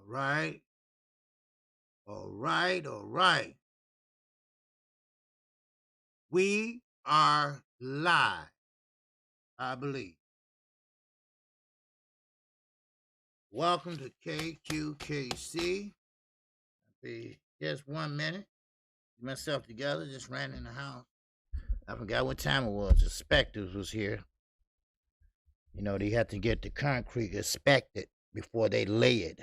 right. All right. All right. We are live, I believe. Welcome to KQKC. Be just 1 minute. Get myself together. Just ran in the house. I forgot what time it was. The inspectors was here. You know, they had to get the concrete inspected before they lay it.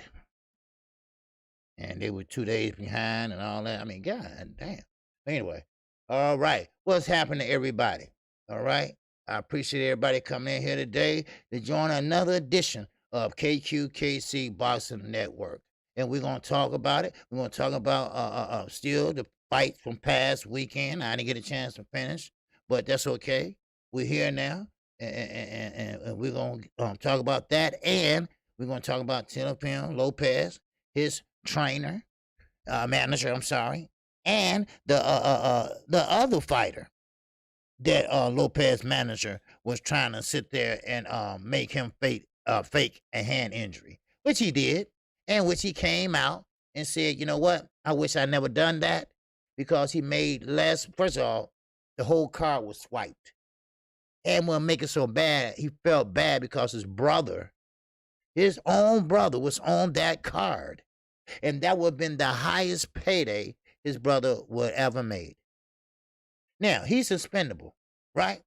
And they were 2 days behind and all that. I mean, god damn. Anyway, all right. What's happening to everybody? All right. I appreciate everybody coming in here today to join another edition of KQKC Boxing Network. And we're going to talk about it. We're going to talk about still the fight from past weekend. I didn't get a chance to finish, but that's okay. We're here now. And we're going to talk about that. And we're going to talk about Teofimo Lopez, his trainer, manager, I'm sorry, and the other fighter that Lopez manager was trying to sit there and make him fake a hand injury, which he did, and which he came out and said, you know what, I wish I never done that because he made less. First of all, the whole card was swiped, and what make it so bad, he felt bad because his own brother was on that card. And that would have been the highest payday his brother would ever made. Now, he's suspendable, right?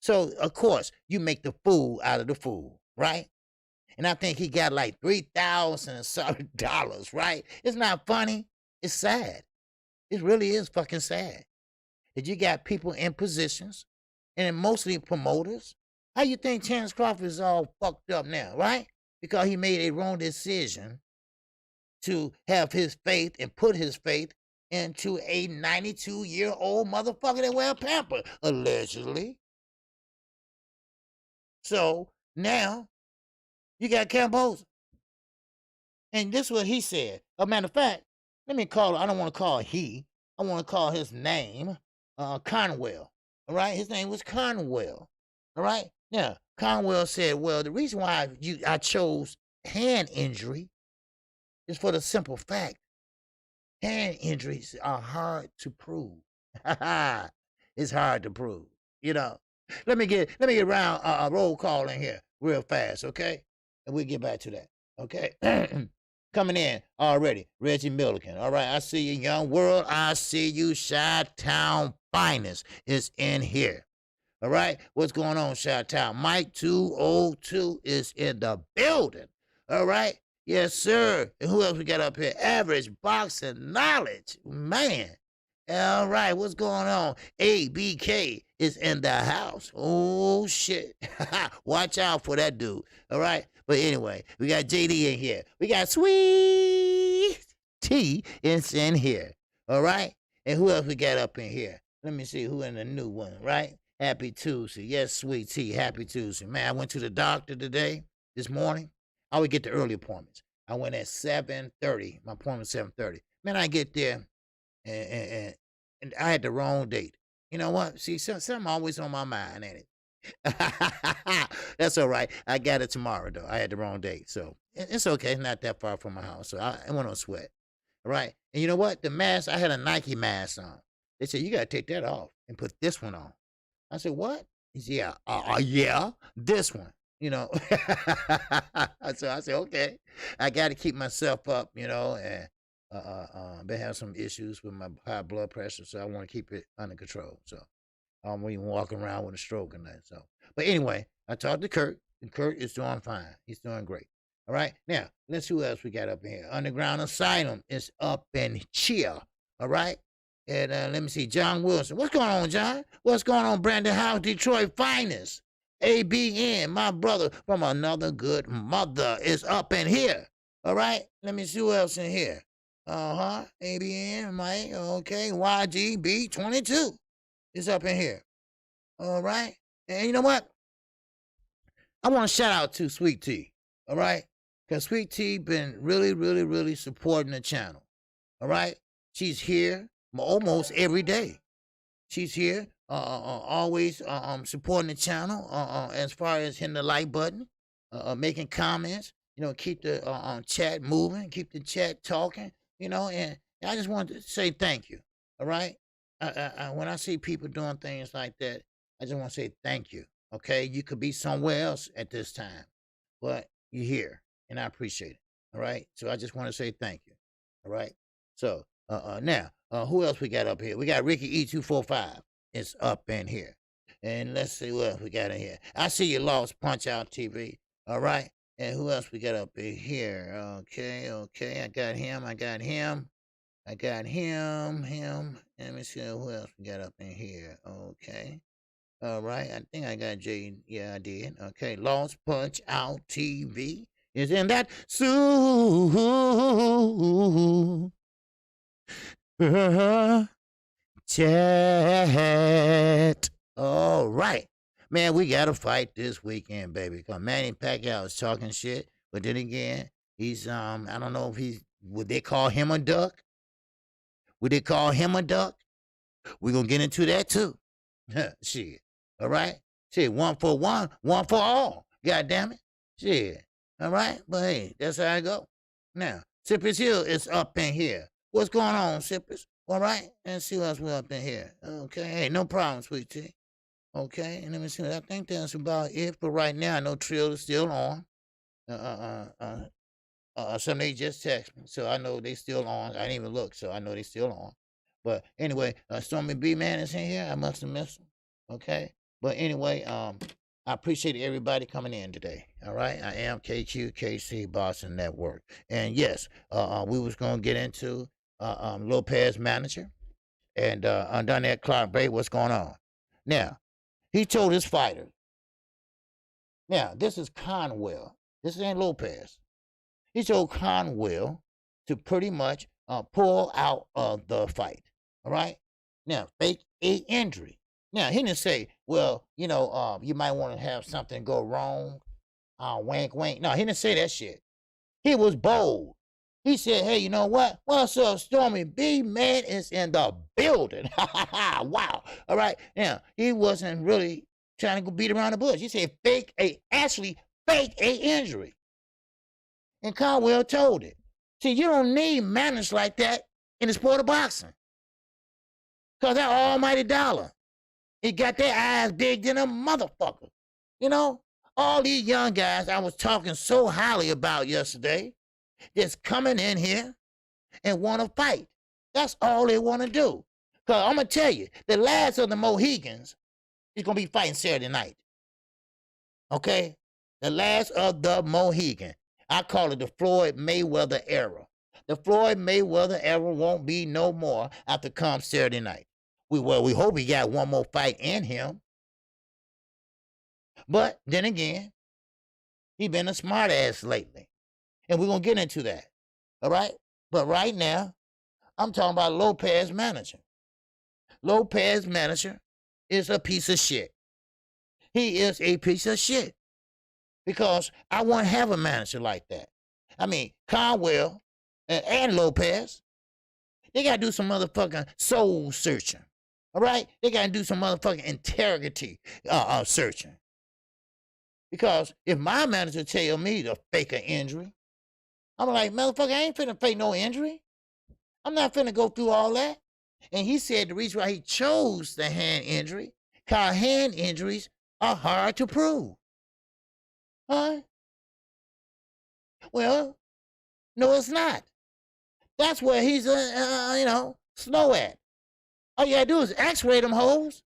So, of course, you make the fool out of the fool, right? And I think he got like $3,000, right? It's not funny. It's sad. It really is fucking sad that you got people in positions, and mostly promoters. How you think Terrence Crawford is all fucked up now, right? Because he made a wrong decision to have his faith and put his faith into a 92-year-old motherfucker that wear a pamper, allegedly. So now you got Cambosa. And this is what he said. As a matter of fact, let me call it, I don't want to call he. I want to call his name Conwell. All right? His name was Conwell. All right? Now, Conwell said, well, the reason why I chose hand injury is for the simple fact hand injuries are hard to prove. It's hard to prove, you know. Let me get around a roll call in here real fast, okay? And we'll get back to that, okay? Coming in already, Reggie Milliken. All right, I see you, Young World. I see you, Chi-Town Finest is in here. All right, what's going on, Chi-Town? Mike 202 is in the building. All right. Yes, sir. And who else we got up here? Average Boxing Knowledge. Man. All right, what's going on? ABK is in the house. Oh, shit. Watch out for that dude. All right? But anyway, we got JD in here. We got Sweet T is in here. All right? And who else we got up in here? Let me see who in the new one, right? Happy Tuesday. Yes, Sweet T. Happy Tuesday. Man, I went to the doctor this morning. I would get the early appointments. I went at 7:30. My appointment was 7:30. Man, I get there, and I had the wrong date. You know what? See, something always on my mind, ain't it? That's all right. I got it tomorrow, though. I had the wrong date. So it's okay. It's not that far from my house. So I went on sweat. All right? And you know what? The mask, I had a Nike mask on. They said, you got to take that off and put this one on. I said, what? He said, yeah, this one. You know, so I said, okay, I got to keep myself up, you know, and been having some issues with my high blood pressure, so I want to keep it under control. So I don't even walk around with a stroke and that. So, but anyway, I talked to Kurt, and Kurt is doing fine. He's doing great. All right, now let's see who else we got up in here. Underground Asylum is up in here. All right. And let me see, John Wilson. What's going on, John? What's going on, Brandon House, Detroit Finest? ABN, my brother from another good mother, is up in here. All right? Let me see who else in here. ABN, Mike, okay. YGB22 is up in here. All right? And you know what? I want to shout out to Sweet Tea. All right? Because Sweet Tea been really, really, really supporting the channel. All right? She's here almost every day. She's here. Always supporting the channel as far as hitting the like button, making comments, keep the chat moving, keep the chat talking, and I just wanted to say thank you. All right. When I see people doing things like that, I just want to say thank you. Okay. You could be somewhere else at this time, but you're here and I appreciate it. All right. So I just want to say thank you. All right. So, now, who else we got up here? We got Ricky E245. It's up in here. And let's see what else we got in here. I see you lost Punch Out TV. All right. And who else we got up in here? Okay. I got him. Him. Let me see who else we got up in here. Okay. All right. I think I got Jay. Yeah, I did. Okay. Lost Punch Out TV is in that chat. All right. Man, we got to fight this weekend, baby. Because Manny Pacquiao is talking shit. But then again, he's, I don't know if would they call him a duck? Would they call him a duck? We're going to get into that too. Shit. All right. Shit, one for one, one for all. God damn it. Shit. All right. But hey, that's how I go. Now, Cypress Hill is up in here. What's going on, Cypress? All right. Let's see what else we're up in here. Okay. Hey, no problem, sweet tea. Okay. And let me see. I think that's about it for right now. I know Trill is still on. Somebody just text me, so I know they still on. I didn't even look, so I know they still on. But anyway, Stormy B Man is in here. I must have missed him. Okay. But anyway, I appreciate everybody coming in today. All right. I am KQKC Boston Network. And yes, we was gonna get into Lopez manager and down there Clark Bay, what's going on. Now, he told his fighter. Now, this is Conwell. This ain't Lopez. He told Conwell to pretty much pull out of the fight. All right. Now, fake a injury. Now, he didn't say, well, you might want to have something go wrong. Wink, wink. No, he didn't say that shit. He was bold. He said, hey, you know what? What's up, Stormy B Man is in the building. Wow. All right. Now, he wasn't really trying to go beat around the bush. He said actually fake a injury. And Conwell told it. See, you don't need manners like that in the sport of boxing. Because that almighty dollar, it got their eyes big than a motherfucker. All these young guys I was talking so highly about yesterday, just coming in here and want to fight. That's all they want to do. Because I'm going to tell you, the last of the Mohegans is going to be fighting Saturday night. Okay? The last of the Mohegan. I call it the Floyd Mayweather era. The Floyd Mayweather era won't be no more after come Saturday night. We hope he got one more fight in him. But then again, he been a smart ass lately. And we're going to get into that. All right? But right now, I'm talking about Lopez manager. Lopez manager is a piece of shit. He is a piece of shit. Because I won't have a manager like that. I mean, Conwell and Lopez, they got to do some motherfucking soul searching. All right? They got to do some motherfucking integrity searching. Because if my manager tell me to fake an injury, I'm like, motherfucker, I ain't finna fake no injury. I'm not finna go through all that. And he said the reason why he chose the hand injury, because hand injuries are hard to prove. Huh? Well, no, it's not. That's where he's, slow at. All you gotta do is x-ray them holes.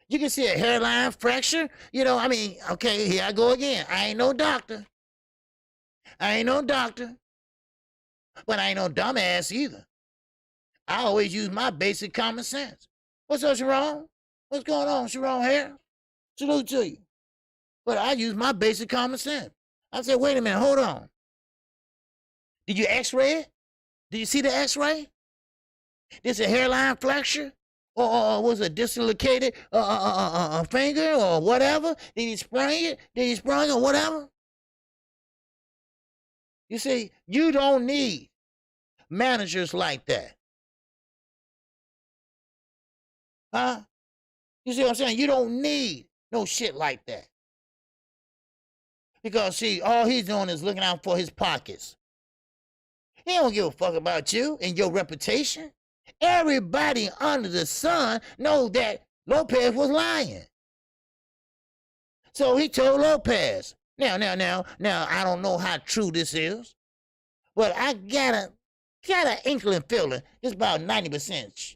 You can see a hairline fracture. Okay, here I go again. I ain't no doctor. But I ain't no dumbass either. I always use my basic common sense. What's up, Sharon? What's going on, Sharon Harris? Salute to you. But I use my basic common sense. I said, wait a minute, hold on. Did you x-ray it? Did you see the x-ray? This a hairline fracture? Or was it dislocated finger or whatever? Did he sprain it? Did he sprain or whatever? You see, you don't need managers like that. Huh? You see what I'm saying? You don't need no shit like that. Because, see, all he's doing is looking out for his pockets. He don't give a fuck about you and your reputation. Everybody under the sun knows that Lopez was lying. So he told Lopez. Now, I don't know how true this is, but I got an inkling feeling it's about 90%,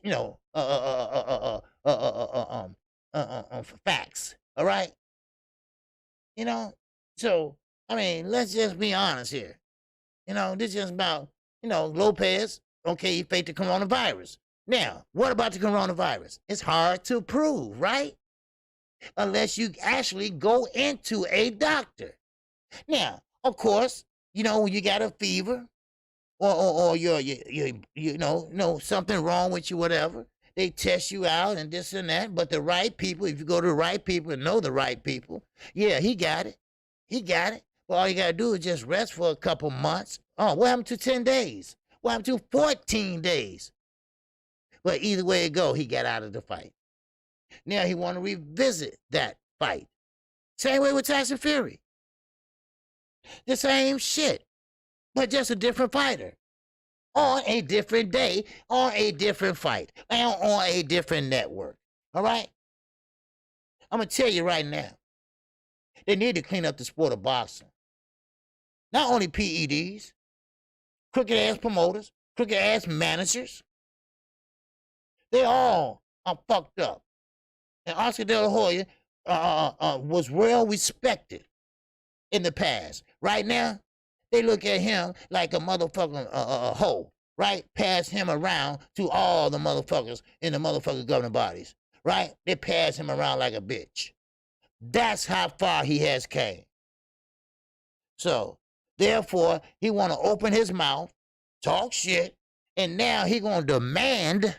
facts. All right, So I mean, let's just be honest here. This is just about Lopez. Okay, he faked the coronavirus. Now, what about the coronavirus? It's hard to prove, right? Unless you actually go into a doctor. Now, of course, when you got a fever or you're something wrong with you, whatever, they test you out and this and that. But the right people, if you go to the right people and know the right people, yeah, he got it. Well, all you got to do is just rest for a couple months. Oh, what happened to 10 days? What happened to 14 days? But either way it go, he got out of the fight. Now he want to revisit that fight. Same way with Tyson Fury. The same shit, but just a different fighter. On a different day, on a different fight, and on a different network. All right? I'm going to tell you right now, they need to clean up the sport of boxing. Not only PEDs, crooked-ass promoters, crooked-ass managers. They all are fucked up. And Oscar De La Hoya was well respected in the past. Right now, they look at him like a motherfucking hoe, right? Pass him around to all the motherfuckers in the motherfucking governing bodies, right? They pass him around like a bitch. That's how far he has came. So, therefore, he want to open his mouth, talk shit, and now he going to demand.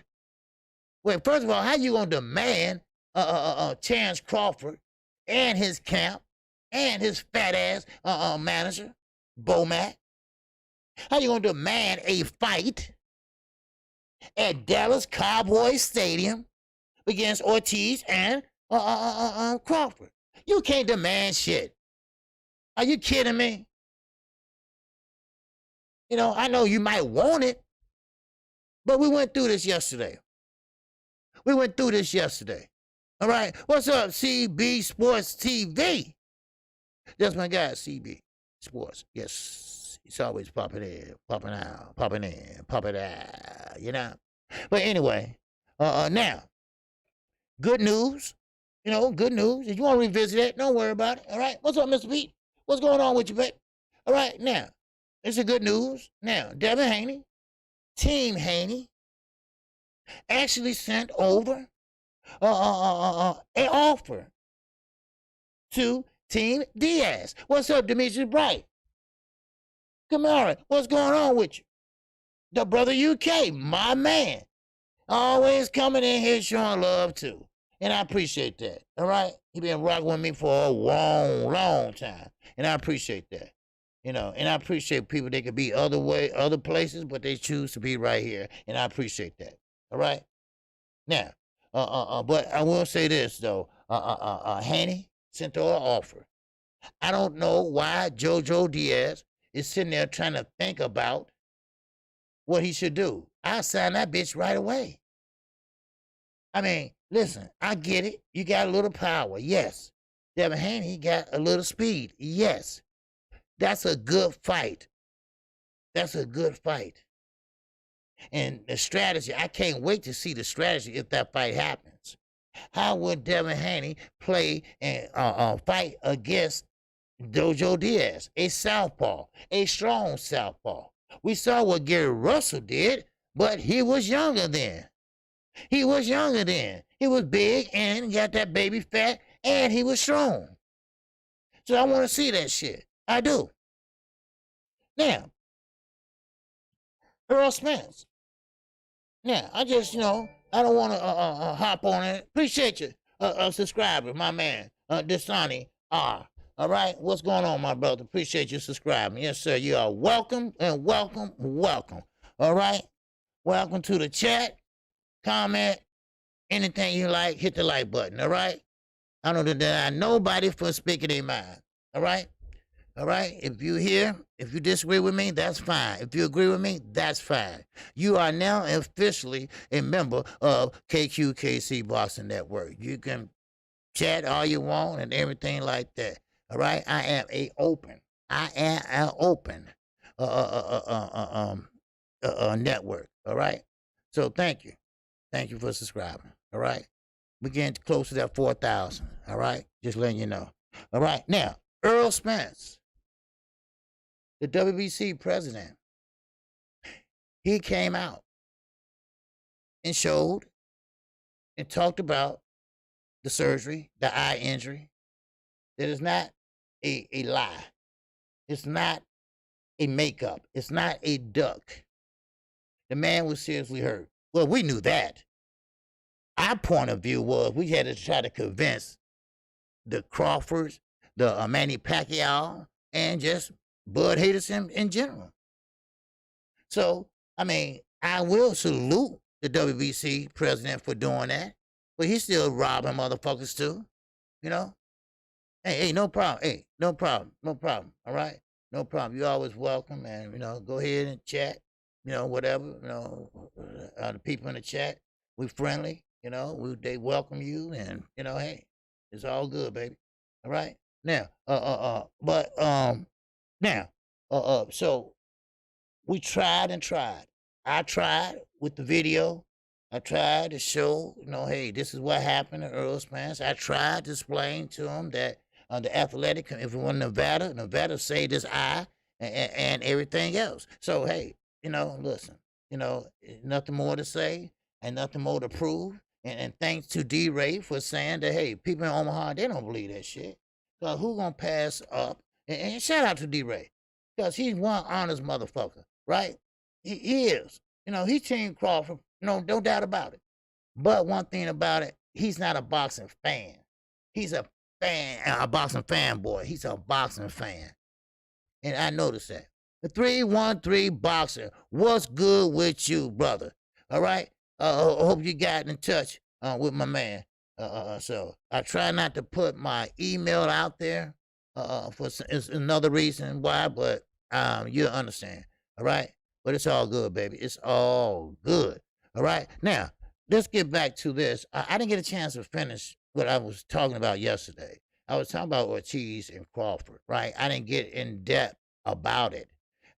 Well, first of all, how you going to demand Terrence Crawford and his camp and his fat ass manager, Bomac? How you going to demand a fight at Dallas Cowboys Stadium against Ortiz and Crawford? You can't demand shit. Are you kidding me? I know you might want it, but we went through this yesterday. All right? What's up, CB Sports TV? That's my guy, CB Sports. Yes, he's always popping in, popping out, popping in, popping out, But anyway, now, good news. Good news. If you want to revisit it, don't worry about it. All right? What's up, Mr. Pete? What's going on with you, babe? All right, now, it's a good news. Now, Devin Haney, Team Haney, actually sent over an offer to Team Diaz. What's up, Demetrius Bright? Kamara, what's going on with you? The brother UK, my man. Always coming in here showing love, too. And I appreciate that, all right? He been rocking with me for a long, long time. And I appreciate that. And I appreciate people that could be other places, but they choose to be right here. And I appreciate that. All right? Now, but I will say this, though. Haney sent her an offer. I don't know why JoJo Diaz is sitting there trying to think about what he should do. I'll sign that bitch right away. I mean, listen, I get it. You got a little power. Yes. Devin Haney got a little speed. Yes. That's a good fight. And the strategy, I can't wait to see the strategy if that fight happens. How would Devin Haney play and fight against JoJo Diaz, a southpaw, a strong southpaw? We saw what Gary Russell did, but he was younger then. He was big and got that baby fat, and he was strong. So I want to see that shit. I do. Now, Earl Spence. Now, I just, I don't want to hop on it. Appreciate you, subscriber, my man, Dasani R. All right? What's going on, my brother? Appreciate you subscribing. Yes, sir. You are welcome and welcome. All right? Welcome to the chat. Comment. Anything you like, hit the like button. All right? I don't deny nobody for speaking their mind. All right? All right. If you here, if you disagree with me, that's fine. If you agree with me, that's fine. You are now officially a member of KQKC Boxing Network. You can chat all you want and everything like that. All right. I am a open. I am an open network. All right. So thank you. Thank you for subscribing. All right. We're getting close to that 4,000. All right. Just letting you know. All right. Now, Earl Spence, the WBC president, he came out and showed and talked about the surgery, the eye injury. That is not a lie. It's not a makeup. It's not a duck. The man was seriously hurt. Well, we knew that. Our point of view was we had to try to convince the Crawfords, the Manny Pacquiao, and just Bud haters in general. So, I mean, I will salute the WBC president for doing that, but he's still robbing motherfuckers too, you know? Hey, no problem. Hey, no problem. No problem. All right? No problem. You're always welcome, and, go ahead and chat, whatever, the people in the chat, we friendly, they welcome you, and, hey, it's all good, baby. All right? Now, so we tried and tried. I tried with the video. I tried to show, hey, this is what happened to Earl Spence. I tried to explain to him that the athletic, if it was Nevada saved his eye and everything else. So, hey, listen, nothing more to say and nothing more to prove. And thanks to D-Ray for saying that, hey, people in Omaha, they don't believe that shit. So who gonna pass up? And shout out to D-Ray, because he's one honest motherfucker, right? He is. He's Team Crawford, no doubt about it. But one thing about it, he's not a boxing fan. He's a boxing fanboy. He's a boxing fan. And I noticed that. The 313 boxer, what's good with you, brother? All right? I hope you got in touch with my man. So I try not to put my email out there for it's another reason why, but you'll understand. All right? But it's all good, baby. It's all good. All right? Now, let's get back to this. I didn't get a chance to finish what I was talking about yesterday. I was talking about Ortiz and Crawford, right? I didn't get in depth about it.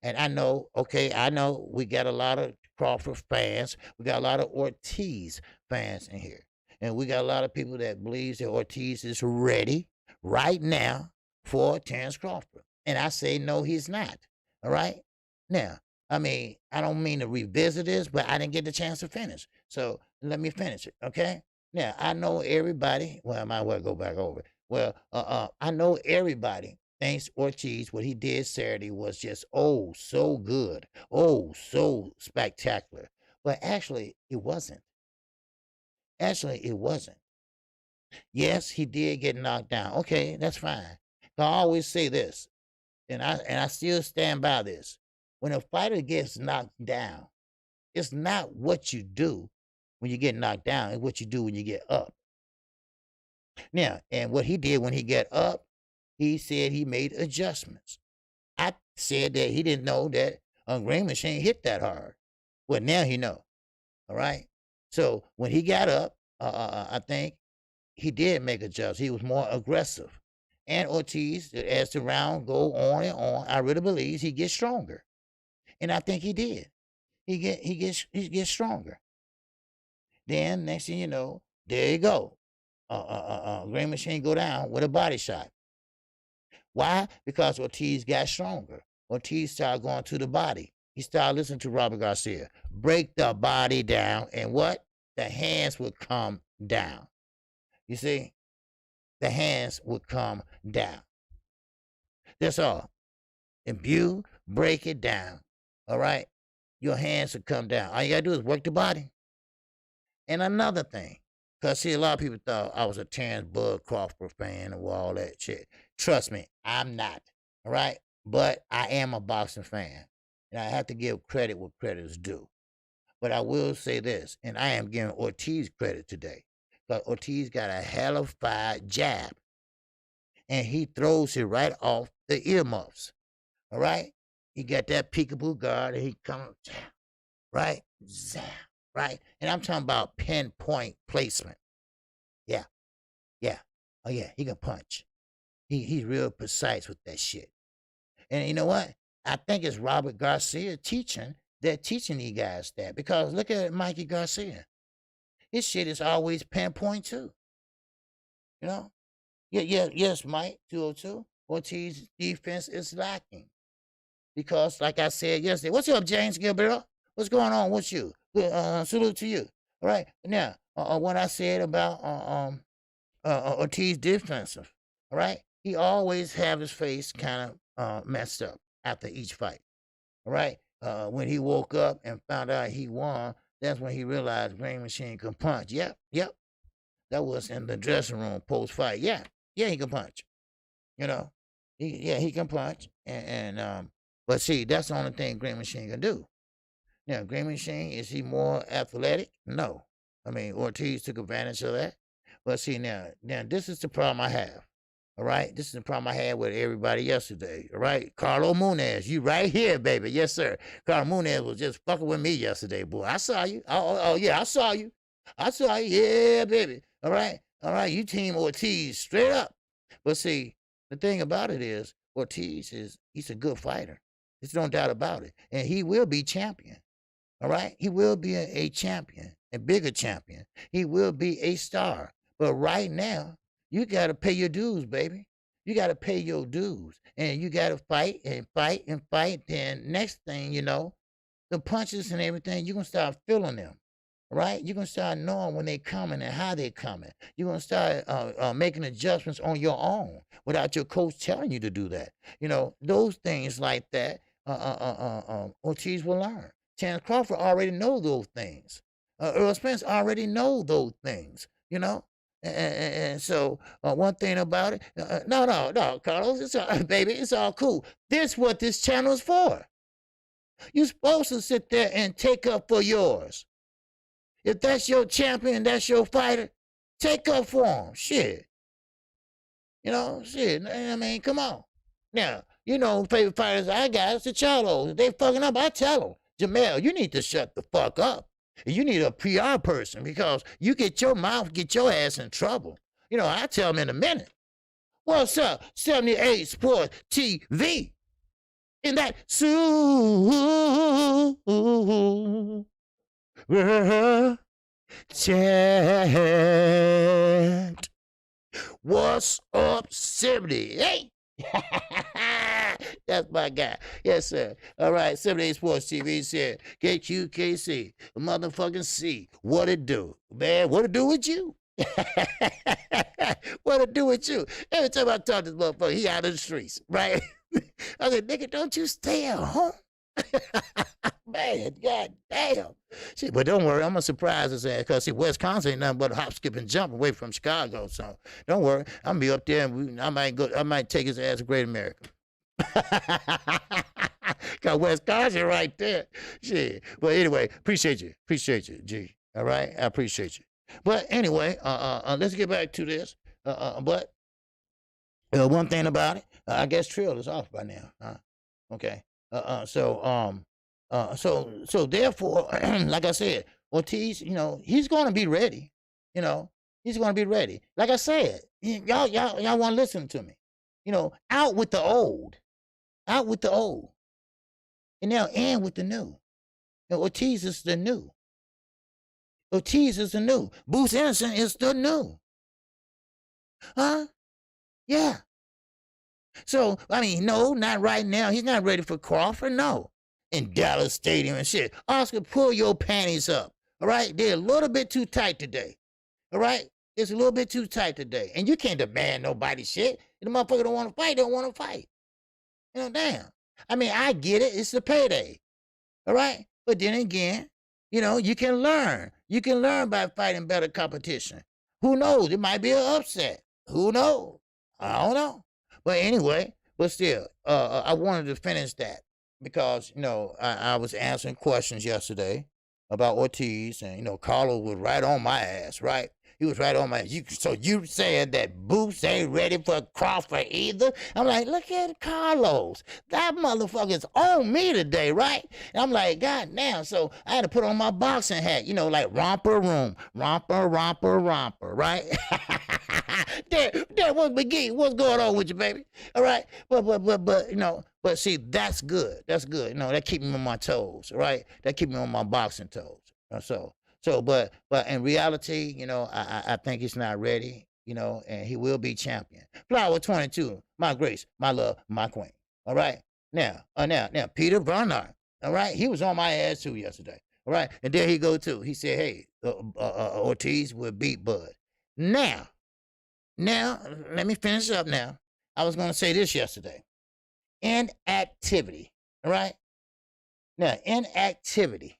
And I know we got a lot of Crawford fans. We got a lot of Ortiz fans in here. And we got a lot of people that believes that Ortiz is ready right now for Terrence Crawford. And I say, no, he's not. All right? Now, I mean, I don't mean to revisit this, but I didn't get the chance to finish. So let me finish it, okay? Now, I know everybody, well, I might well go back over it. Well, I know everybody thinks Ortiz, what he did Saturday was just, so good. So spectacular. But actually, it wasn't. Actually, it wasn't. Yes, he did get knocked down. Okay, that's fine. I always say this, and I still stand by this. When a fighter gets knocked down, it's not what you do when you get knocked down, it's what you do when you get up. Now, and what he did when he got up, he said he made adjustments. I said that he didn't know that a Green Machine hit that hard. Well, now he know. All right. So when he got up, I think he did make adjustments. He was more aggressive. And Ortiz, as the round go on and on, I really believe he gets stronger. And I think he did. He gets stronger. Then next thing you know, there you go. Green Machine go down with a body shot. Why? Because Ortiz got stronger. Ortiz started going to the body. He started listening to Robert Garcia. Break the body down, and what? The hands would come down. You see? The hands would come down. That's all. If you break it down, all right, your hands will come down. All you got to do is work the body. And another thing, because see, a lot of people thought I was a Terrence Bud Crawford fan and all that shit. Trust me, I'm not. All right? But I am a boxing fan. And I have to give credit where credit is due. But I will say this, and I am giving Ortiz credit today. Because Ortiz got a hell of a jab. and he throws it right off the earmuffs. All right? He got that peekaboo guard, and he comes, right? Zap, right? And I'm talking about pinpoint placement. Yeah, yeah. Oh, yeah, he can punch. He's real precise with that shit. And you know what? I think it's Robert Garcia teaching these guys that. Because look at Mikey Garcia. His shit is always pinpoint too. You know? Yes, Mike, 202. Ortiz defense is lacking. Because, like I said yesterday, what's up, James Gilbert? What's going on with you? Salute to you. All right. Now, what I said about Ortiz defensive, all right? He always have his face kind of messed up after each fight, all right? When he woke up and found out he won, that's when he realized Green Machine can punch. Yep. That was in the dressing room post-fight. Yeah, he can punch. You know, he can punch. But see, that's the only thing Green Machine can do. Now, Green Machine, is he more athletic? No. I mean, Ortiz took advantage of that. But see, now this is the problem I have. All right? This is the problem I had with everybody yesterday. All right? Carlo Munez, you right here, baby. Yes, sir. Carlo Munez was just fucking with me yesterday, boy. I saw you. Oh, yeah, I saw you. Yeah, baby. All right? You team Ortiz straight up. But see, the thing about it is, Ortiz he's a good fighter. There's no doubt about it. And he will be champion. All right? He will be a champion, a bigger champion. He will be a star. But right now, you got to pay your dues, baby. You got to pay your dues. And you got to fight and fight and fight. Then next thing you know, the punches and everything, you're going to start feeling them. Right? You're going to start knowing when they're coming and how they're coming. You're going to start making adjustments on your own without your coach telling you to do that. You know, those things like that, Ortiz will learn. Terrence Crawford already know those things. Earl Spence already know those things, you know? And so one thing about it, no, Carlos, it's all, baby, it's all cool. This is what this channel is for. You're supposed to sit there and take up for yours. If that's your champion, that's your fighter, take up for him. Shit. You know, shit. I mean, come on. Now, you know, favorite fighters I got is the Chalos. If they fucking up, I tell them, Jamel, you need to shut the fuck up. You need a PR person because you get your mouth, get your ass in trouble. You know, I tell them in a minute. What's up? 78 Sports TV. In that chat. What's up, 78? That's my guy. Yes, sir. All right, 78 Sports TV said, KQKC, motherfucking C. What it do? Man, what it do with you? What it do with you? Every time I talk to this motherfucker, he out of the streets, right? I said, nigga, don't you stay at home? Man, god damn. See, but don't worry, I'm gonna surprise his ass because see, Wisconsin ain't nothing but a hop, skip, and jump away from Chicago. So don't worry, I'm gonna be up there and I might take his ass to Great America. Got Wisconsin right there. Shit. But anyway, appreciate you, G. All right, I appreciate you. But anyway, let's get back to this. But one thing about it, I guess Trill is off by now. Okay. So therefore, like I said, Ortiz, you know, he's going to be ready. You know, he's going to be ready. Like I said, y'all want to listen to me. You know, out with the old, and now in with the new. And Ortiz is the new. Bruce Anderson is the new. Huh? Yeah. So, I mean, no, not right now. He's not ready for Crawford, no. In Dallas Stadium and shit. Oscar, pull your panties up, all right? They're a little bit too tight today, all right? It's a little bit too tight today. And you can't demand nobody's shit. If the motherfucker don't want to fight, don't want to fight. You know, damn. I mean, I get it. It's a payday, all right? But then again, you know, you can learn. You can learn by fighting better competition. Who knows? It might be an upset. Who knows? I don't know. But anyway, but still, I wanted to finish that because, you know, I was answering questions yesterday about Ortiz and, you know, Carlos was right on my ass, right? He was right on my. So you saying that Boots ain't ready for Crawford either? I'm like, look at Carlos. That motherfucker's on me today, right? And I'm like, God damn. So I had to put on my boxing hat, like romper room, romper, right? There, what's McGee? What's going on with you, baby? All right, but see, that's good. That's good. That keep me on my toes, right? That keep me on my boxing toes. But in reality, I think he's not ready, and he will be champion. Flower 22, my grace, my love, my queen. All right. Now, Peter Bernard. All right, he was on my ass too yesterday. All right, and there he go too. He said, "Hey, Ortiz will beat Bud." Now, let me finish up. Now, I was gonna say this yesterday. Inactivity. All right. Now, inactivity.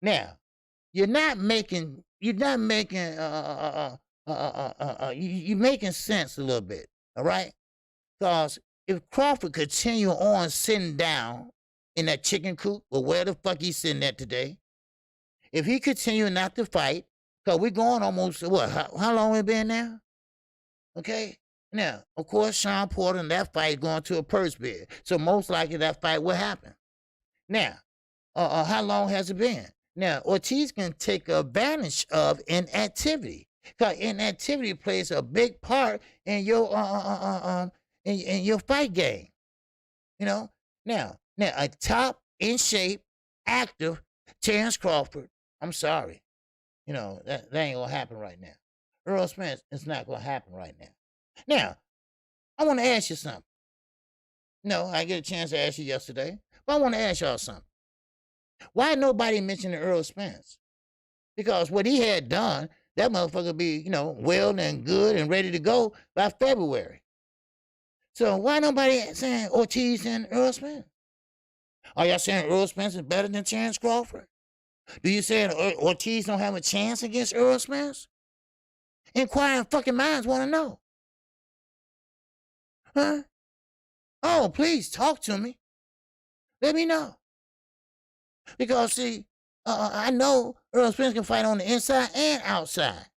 Now, you're making sense a little bit, all right? Because if Crawford continue on sitting down in that chicken coop, or where the fuck he's sitting at today, if he continue not to fight, because we're going almost, how long we been now? Okay? Now, of course, Sean Porter and that fight going to a purse bid, so most likely that fight will happen. Now, how long has it been? Now, Ortiz can take advantage of inactivity, because inactivity plays a big part in your in your fight game. Now a top, in shape, active Terrence Crawford. I'm sorry, that ain't gonna happen right now. Earl Spence, it's not gonna happen right now. Now, I want to ask you something. No, I get a chance to ask you yesterday, but I want to ask y'all something. Why nobody mentioning Earl Spence? Because what he had done, that motherfucker be, well and good and ready to go by February. So why nobody saying Ortiz and Earl Spence? Are y'all saying Earl Spence is better than Terrence Crawford? Do you say Ortiz don't have a chance against Earl Spence? Inquiring fucking minds want to know. Huh? Oh, please talk to me. Let me know. Because, see, I know Earl Spence can fight on the inside and outside.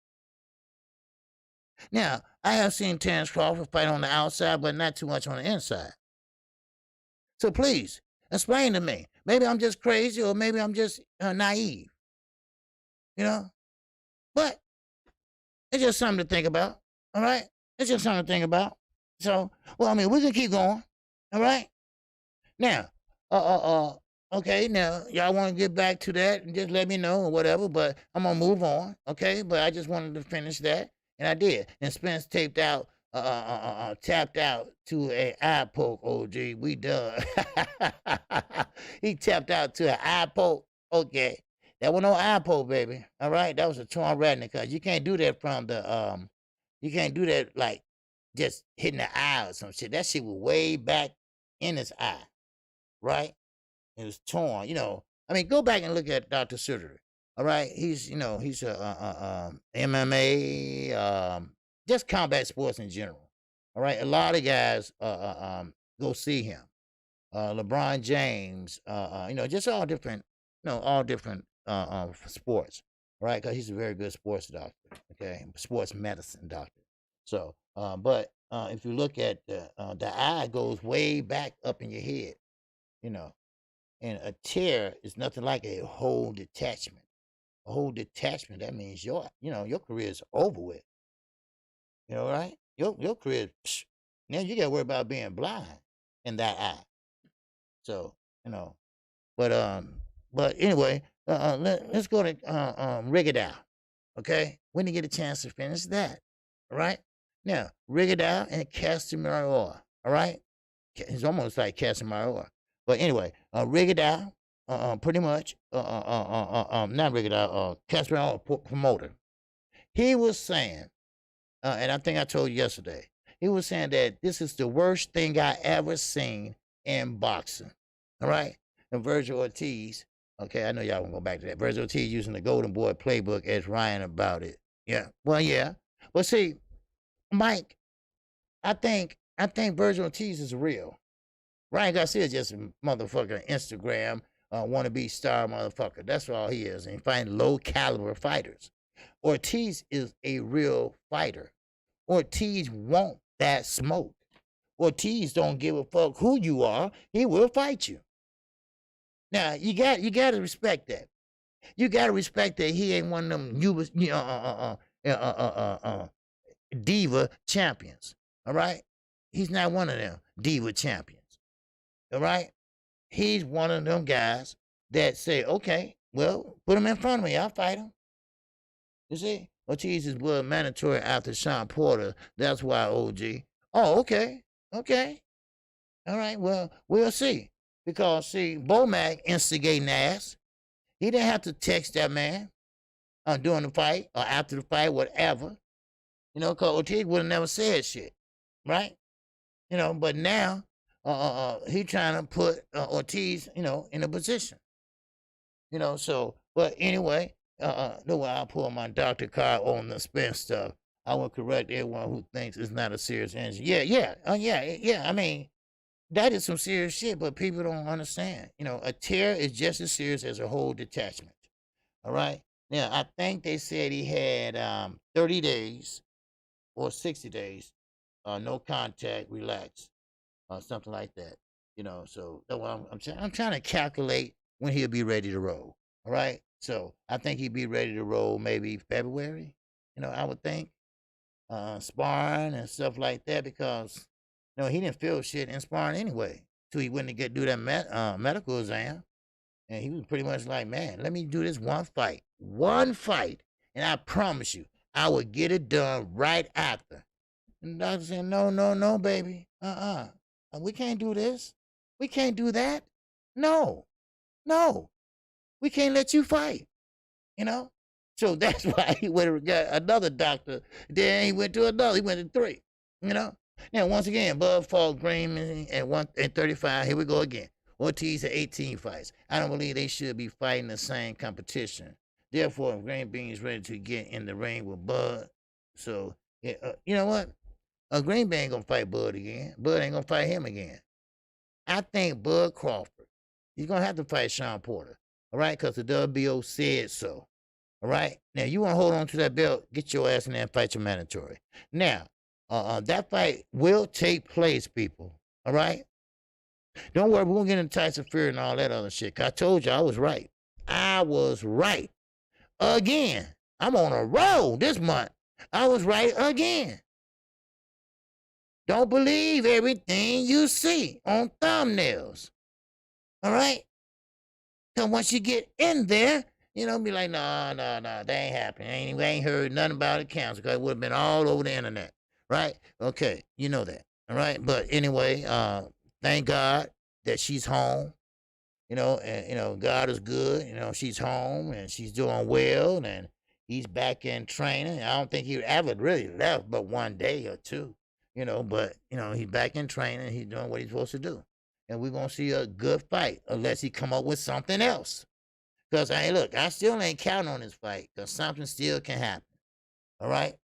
Now, I have seen Terrence Crawford fight on the outside, but not too much on the inside. So please, explain to me. Maybe I'm just crazy, or maybe I'm just naive. But it's just something to think about, all right? It's just something to think about. So, we can keep going, all right? Now, okay, now, y'all want to get back to that and just let me know or whatever, but I'm going to move on, okay? But I just wanted to finish that, and I did. And Spence tapped out to an eye poke, OG. We done. He tapped out to an eye poke. Okay. That was no eye poke, baby. All right? That was a torn retina, because you can't do that from the, you can't do that like just hitting the eye or some shit. That shit was way back in his eye, right? It was torn, go back and look at Dr. Surgery. All right, he's a MMA, just combat sports in general. All right, a lot of guys go see him. LeBron James, just all different sports. All right, because he's a very good sports doctor. Okay, sports medicine doctor. So, but if you look at the eye goes way back up in your head, and a tear is nothing like a whole detachment. A whole detachment, that means your career is over with. Right? Your career, now you got to worry about being blind in that eye. So, but anyway, let's go to Rig It Out. Okay? When you get a chance to finish that. All right? Now, Rig It Out and Casemiro. All right? It's almost like Casemiro. But anyway, Rig It Out, pretty much, not Rig It Out, Casemiro promoter. He was saying, and I think I told you yesterday, he was saying that this is the worst thing I ever seen in boxing. All right? And Virgil Ortiz, okay, I know y'all won't go back to that. Virgil Ortiz using the Golden Boy playbook as Ryan about it. Yeah. Well, yeah. But see, Mike, I think Virgil Ortiz is real. Ryan Garcia is just a motherfucker Instagram wannabe star motherfucker. That's all he is. And he find low caliber fighters. Ortiz is a real fighter. Ortiz want that smoke. Ortiz don't give a fuck who you are. He will fight you. Now you got to respect that. You got to respect that he ain't one of them diva champions. All right, he's not one of them diva champions. All right, he's one of them guys that say, okay, well, put him in front of me, I'll fight him. You see, Ortiz is blood mandatory after Sean Porter. That's why, OG. Oh, okay, all right. Well, we'll see. Because, see, Bomac instigating ass. He didn't have to text that man during the fight or after the fight, whatever. You know, because Ortiz would have never said shit, right? You know, but now he trying to put Ortiz, you know, in a position. You know, so, but anyway, the way I pull my doctor card on the spin stuff, I will correct everyone who thinks it's not a serious injury. Yeah. I mean, that is some serious shit, but people don't understand. You know, a tear is just as serious as a whole detachment. All right? Now, I think they said he had 30 days or 60 days, no contact, relax, something like that. You know, so I'm trying to calculate when he'll be ready to roll. All right? So I think he'd be ready to roll maybe February, you know, I would think. Sparring and stuff like that because... No, he didn't feel shit in sparring anyway. Till he went to do that medical exam. And he was pretty much like, man, let me do this one fight. And I promise you, I will get it done right after. And the doctor said, no, baby. We can't do this. We can't do that. No. We can't let you fight. You know? So that's why he went and got another doctor. Then he went to another. He went to 3. You know? Now, once again, Bud fought Green at 35. Here we go again. Ortiz at 18 fights. I don't believe they should be fighting the same competition. Therefore, if Green Bean is ready to get in the ring with Bud, so, you know what? Green Bean ain't going to fight Bud again. Bud ain't going to fight him again. I think Bud Crawford, he's going to have to fight Sean Porter, all right, because the WBO said so, all right? Now, you want to hold on to that belt, get your ass in there and fight your mandatory. Now, that fight will take place, people. All right? Don't worry, we won't get into Tyson Fury and all that other shit. I told you I was right. I was right. Again. I'm on a roll this month. I was right again. Don't believe everything you see on thumbnails. All right? Because once you get in there, you know, be like, no, that ain't happening. We ain't heard nothing about it canceled because it would have been all over the internet. Right? Okay, you know that. All right. But anyway, thank God that she's home. You know, and you know, God is good. You know, she's home and she's doing well, and he's back in training. I don't think he ever really left but one day or two. You know, but you know, he's back in training. He's doing what he's supposed to do, and we're gonna see a good fight unless he come up with something else. Because hey, look, I still ain't counting on this fight because something still can happen. All right,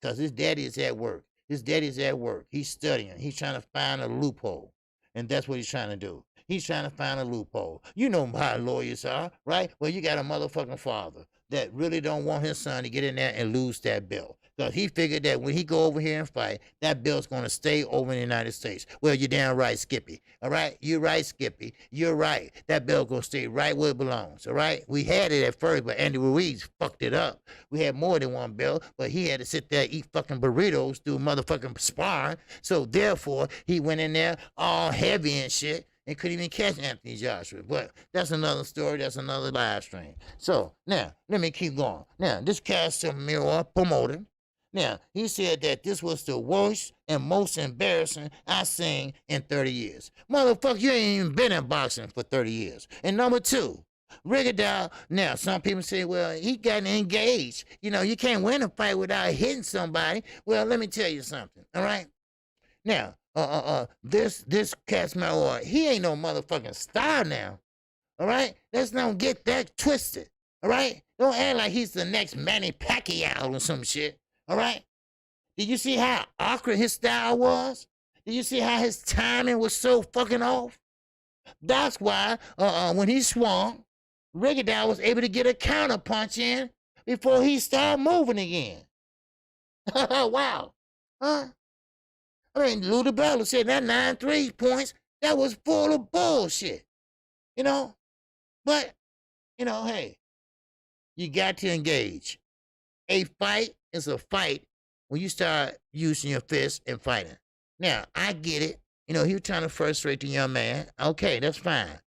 because his daddy is at work. His daddy's at work. He's studying. He's trying to find a loophole. And that's what he's trying to do. He's trying to find a loophole. You know how lawyers are, right? Well, you got a motherfucking father that really don't want his son to get in there and lose that belt. Because he figured that when he go over here and fight, that belt's going to stay over in the United States. Well, you're damn right, Skippy. All right? You're right, Skippy. You're right. That belt going to stay right where it belongs. All right? We had it at first, but Andy Ruiz fucked it up. We had more than one belt, but he had to sit there and eat fucking burritos through motherfucking sparring. So, therefore, he went in there all heavy and shit and couldn't even catch Anthony Joshua. But that's another story. That's another live stream. So, now, let me keep going. Now, this Casemiro promoter, now, he said that this was the worst and most embarrassing I've seen in 30 years. Motherfucker, you ain't even been in boxing for 30 years. And number 2, Rigondeaux. Now, some people say, well, he got engaged. You know, you can't win a fight without hitting somebody. Well, let me tell you something, all right? Now, this Casemiro, he ain't no motherfucking star now, all right? Let's not get that twisted, all right? Don't act like he's the next Manny Pacquiao or some shit. All right? Did you see how awkward his style was? Did you see how his timing was so fucking off? That's why when he swung, Rigondeaux was able to get a counter punch in before he started moving again. Wow. Huh? I mean, Lou DiBella said that 9 3 points, that was full of bullshit. You know? But, you know, hey, you got to engage. A fight is a fight when you start using your fists and fighting. Now, I get it. You know, he was trying to frustrate the young man. Okay, that's fine.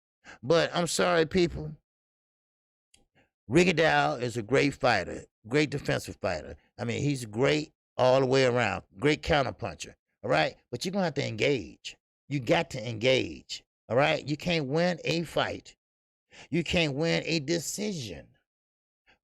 But I'm sorry, people. Ricky Dow is a great fighter, great defensive fighter. I mean, he's great all the way around, great counterpuncher. All right, but you're gonna have to engage. You got to engage. All right, you can't win a fight. You can't win a decision.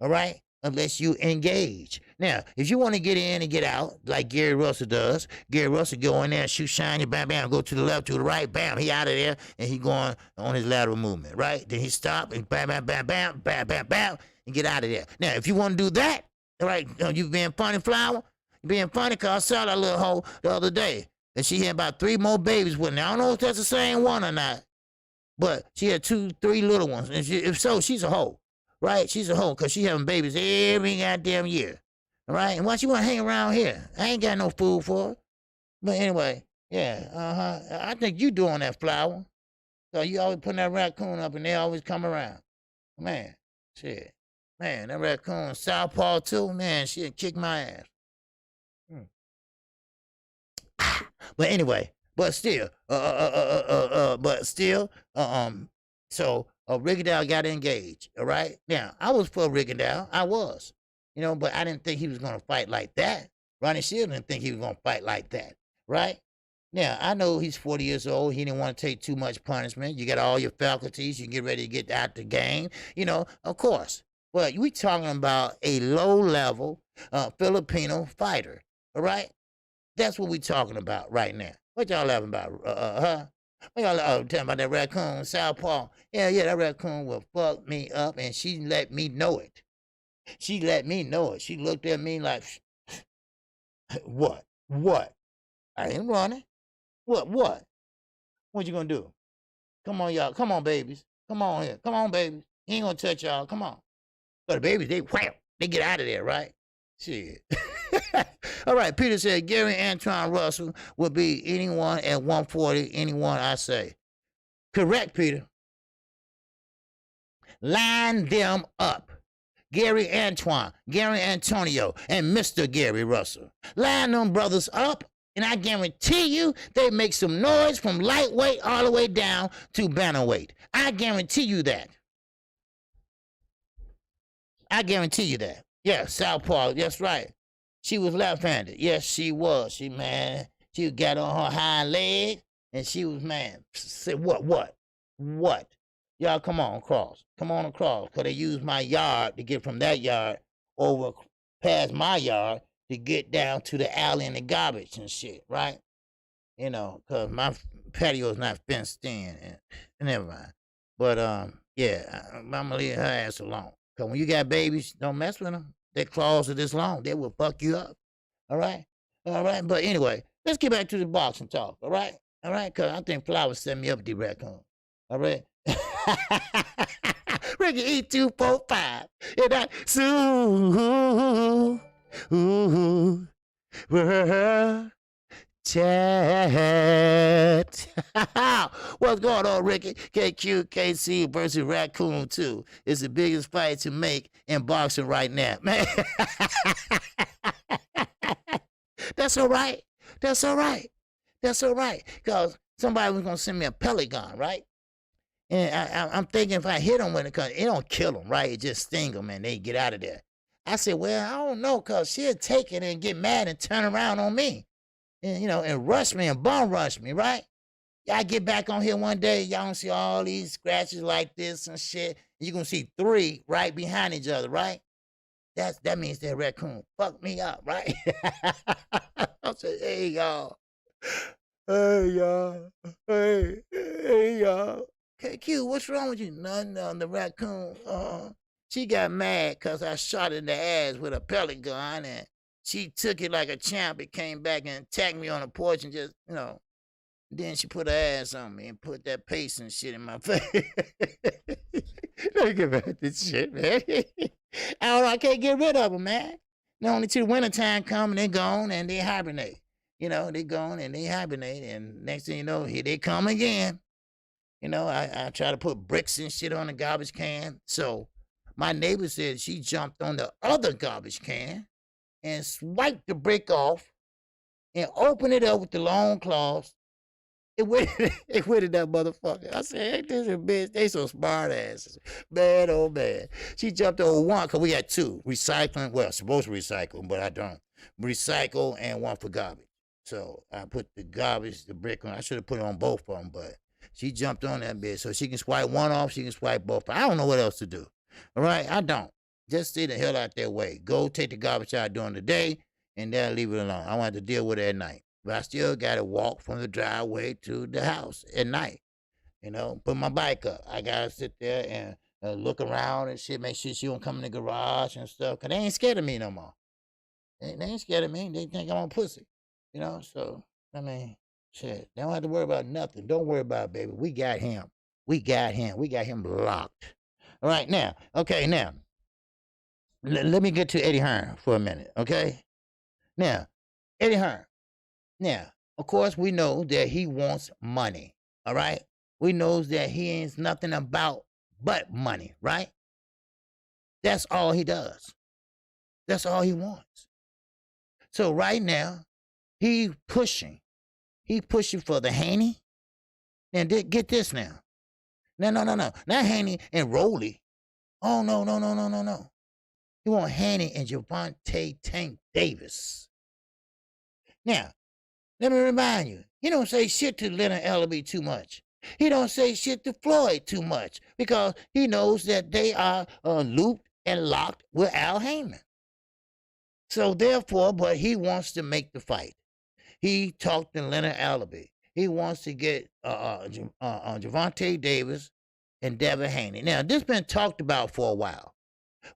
All right, unless you engage. Now, if you want to get in and get out, like Gary Russell does, Gary Russell go in there and shoot shiny, bam, bam, go to the left, to the right, bam, he out of there, and he going on his lateral movement, right? Then he stop and bam, bam, bam, bam, bam, bam, bam, and get out of there. Now, if you want to do that, all right, you being funny, Flower, you being funny, because I saw that little hoe the other day, and she had about 3 more babies with her. Now, I don't know if that's the same one or not, but she had 2, 3 little ones, and if so, she's a hoe. Right? She's a hoe because she having babies every goddamn year. All right? And why she want to hang around here? I ain't got no food for her. But anyway, yeah, I think you doing that, Flower. So you always putting that raccoon up and they always come around. Man, shit. Man, that raccoon, Southpaw too, man, she'll kick my ass. But anyway, so Ricky Dow got engaged, all right? Now, I was for Ricky Dow. I was. You know, but I didn't think he was going to fight like that. Ronnie Shield didn't think he was going to fight like that, right? Now, I know he's 40 years old. He didn't want to take too much punishment. You got all your faculties. You get ready to get out the game. You know, of course. But we talking about a low-level Filipino fighter, all right? That's what we talking about right now. What y'all laughing about, Y'all talking about that raccoon, Southpaw. Yeah, that raccoon will fuck me up, and she let me know it. She let me know it. She looked at me like, what? I ain't running. What? What you gonna do? Come on, y'all. Come on, babies. Come on here. Come on, babies. He ain't gonna touch y'all. Come on. But the babies, they get out of there, right? Shit. All right, Peter said Gary Antoine Russell will be anyone at 140, anyone I say. Correct, Peter. Line them up. Gary Antoine, Gary Antonio, and Mr. Gary Russell. Line them brothers up, and I guarantee you they make some noise from lightweight all the way down to bantamweight. I guarantee you that. I guarantee you that. Yeah, Southpaw, that's right. She was left-handed. Yes, she was. She got on her hind leg, and she was, said, what? Y'all come on across. Come on across, because they used my yard to get from that yard over past my yard to get down to the alley and the garbage and shit, right? You know, because my patio is not fenced in, and never mind. But, I'm going to leave her ass alone. Because when you got babies, don't mess with them. Their claws are this long. They will fuck you up. All right? But anyway, let's get back to the boxing talk. All right? Because I think Flowers set me up with the raccoon. All right? Ricky E245. And that, chat. What's going on, Ricky? KQKC versus Raccoon 2 is the biggest fight to make in boxing right now. Man, that's all right. Because somebody was going to send me a pellet gun, right? And I'm thinking if I hit them with it, because it don't kill them, right? It just sting them and they get out of there. I said, well, I don't know, because she'll take it and get mad and turn around on me. And, you know, and rush me and bum rush me, right? Y'all get back on here one day, y'all gonna see all these scratches like this and shit. You're gonna see 3 right behind each other, right? That means that raccoon fucked me up, right? I said, hey, y'all. Hey, y'all. KQ, what's wrong with you? Nothing on the raccoon. She got mad because I shot her in the ass with a pellet gun, and she took it like a champ. It came back and attacked me on the porch and just, you know, then she put her ass on me and put that paste and shit in my face. Let me get back to this shit, man. I don't know, I can't get rid of them, man. Not only till wintertime come and they gone and they hibernate. You know, they gone and they hibernate, and next thing you know, here they come again. You know, I try to put bricks and shit on the garbage can. So my neighbor said she jumped on the other garbage can and swiped the brick off and opened it up with the long claws. It went that motherfucker. I said, ain't this a bitch? They so smart asses. Man, oh man. She jumped on one, because we had two. Recycling, well, supposed to recycle, but I don't. Recycle and one for garbage. So I put the garbage, the brick on. I should have put it on both of them, but she jumped on that bitch. So she can swipe one off, she can swipe both. I don't know what else to do. All right? I don't. Just stay the hell out their way. Go take the garbage out during the day, and then leave it alone. I don't have to deal with it at night. But I still got to walk from the driveway to the house at night. You know, put my bike up. I got to sit there and look around and shit, make sure she don't come in the garage and stuff. Because they ain't scared of me no more. They ain't scared of me. They think I'm a pussy. You know, so, I mean, shit. They don't have to worry about nothing. Don't worry about it, baby. We got him. We got him. We got him locked. All right, now. Okay, now. Let me get to Eddie Hearn for a minute, okay? Now, Eddie Hearn. Now, of course, we know that he wants money, all right? We know that he ain't nothing about but money, right? That's all he does. That's all he wants. So right now, he pushing for the Haney. Now, get this now. No. Not Haney and Rolly. Oh, no. He want Haney and Gervonta Tank Davis. Now, let me remind you, he don't say shit to Leonard Ellerbe too much. He don't say shit to Floyd too much because he knows that they are looped and locked with Al Heyman. So therefore, but he wants to make the fight. He talked to Leonard Ellerbe. He wants to get Gervonta Davis and Devin Haney. Now, this has been talked about for a while.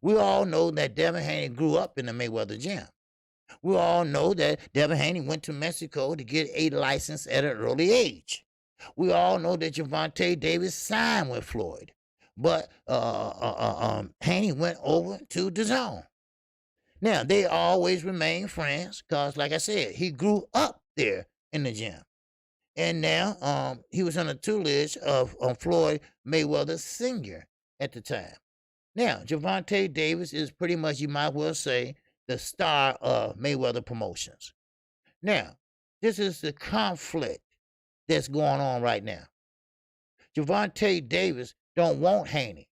We all know that Devin Haney grew up in the Mayweather gym. We all know that Devin Haney went to Mexico to get a license at an early age. We all know that Gervonta Davis signed with Floyd, but Haney went over to the zone. Now, they always remain friends because, like I said, he grew up there in the gym. And now he was under the tutelage of Floyd Mayweather Sr. at the time. Now, Gervonta Davis is pretty much, you might well say, the star of Mayweather Promotions. Now, this is the conflict that's going on right now. Gervonta Davis don't want Haney.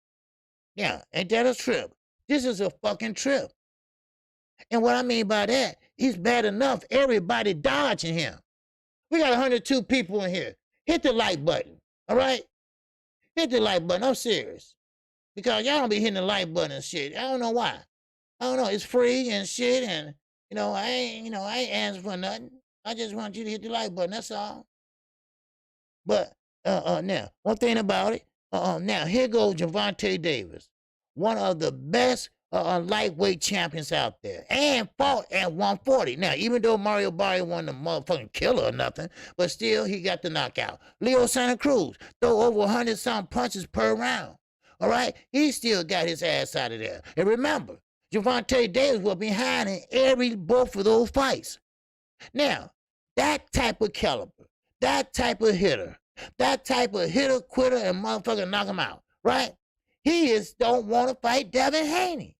Yeah, ain't that a trip? This is a fucking trip. And what I mean by that, he's bad enough everybody dodging him. We got 102 people in here. Hit the like button, all right? Hit the like button. I'm serious. Because y'all don't be hitting the like button and shit. I don't know why. I don't know. It's free and shit, and I ain't answering for nothing. I just want you to hit the like button. That's all. But now, one thing about it. Now here goes Gervonta Davis, one of the best lightweight champions out there, and fought at 140. Now, even though Mario Barrio wasn't a motherfucking killer or nothing, but still he got the knockout. Leo Santa Cruz throw over 100-something punches per round. All right, he still got his ass out of there. And remember, Gervonta Davis was behind in both of those fights. Now, that type of caliber, that type of hitter, quitter, and motherfucker knock him out, right? He don't want to fight Devin Haney.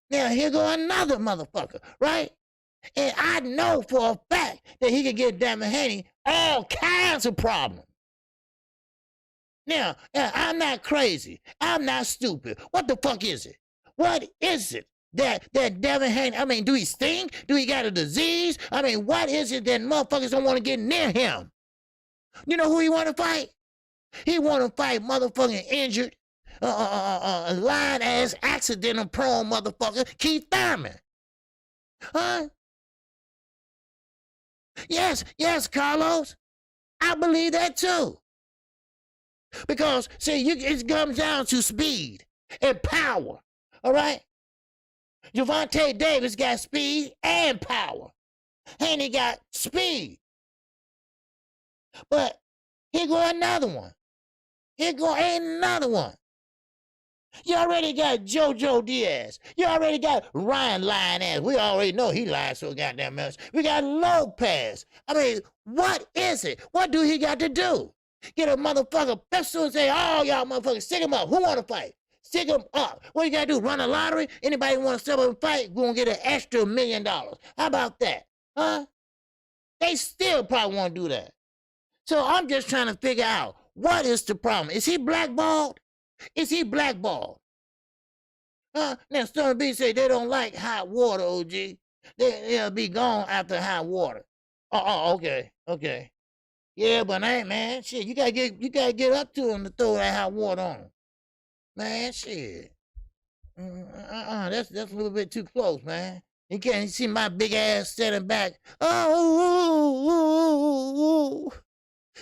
Now, here go another motherfucker, right? And I know for a fact that he could get Devin Haney all kinds of problems. Now, I'm not crazy. I'm not stupid. What the fuck is it? What is it that Devin Haney, I mean, do he stink? Do he got a disease? I mean, what is it that motherfuckers don't want to get near him? You know who he want to fight? He want to fight motherfucking injured, line-ass, accident-prone motherfucker, Keith Thurman. Huh? Yes, Carlos. I believe that too. Because, see, it comes down to speed and power, all right? Gervonta Davis got speed and power. Haney got speed. But here go another one. Here go another one. You already got JoJo Diaz. You already got Ryan lying ass. We already know he lies so goddamn much. We got Lopez. I mean, what is it? What do he got to do? Get a motherfucker pistol and say, oh, y'all motherfuckers, stick him up. Who want to fight? Stick him up. What you got to do? Run a lottery? Anybody want to step up and fight? Going to get an extra $1 million. How about that? Huh? They still probably want to do that. So I'm just trying to figure out, what is the problem? Is he blackballed? Is he blackballed? Now, Stone B say they don't like hot water, OG. They'll be gone after hot water. Okay. Yeah, but ain't, man, shit, you gotta get up to him to throw that hot water on him. Man, shit. That's a little bit too close, man. You can't see my big ass standing back. Oh,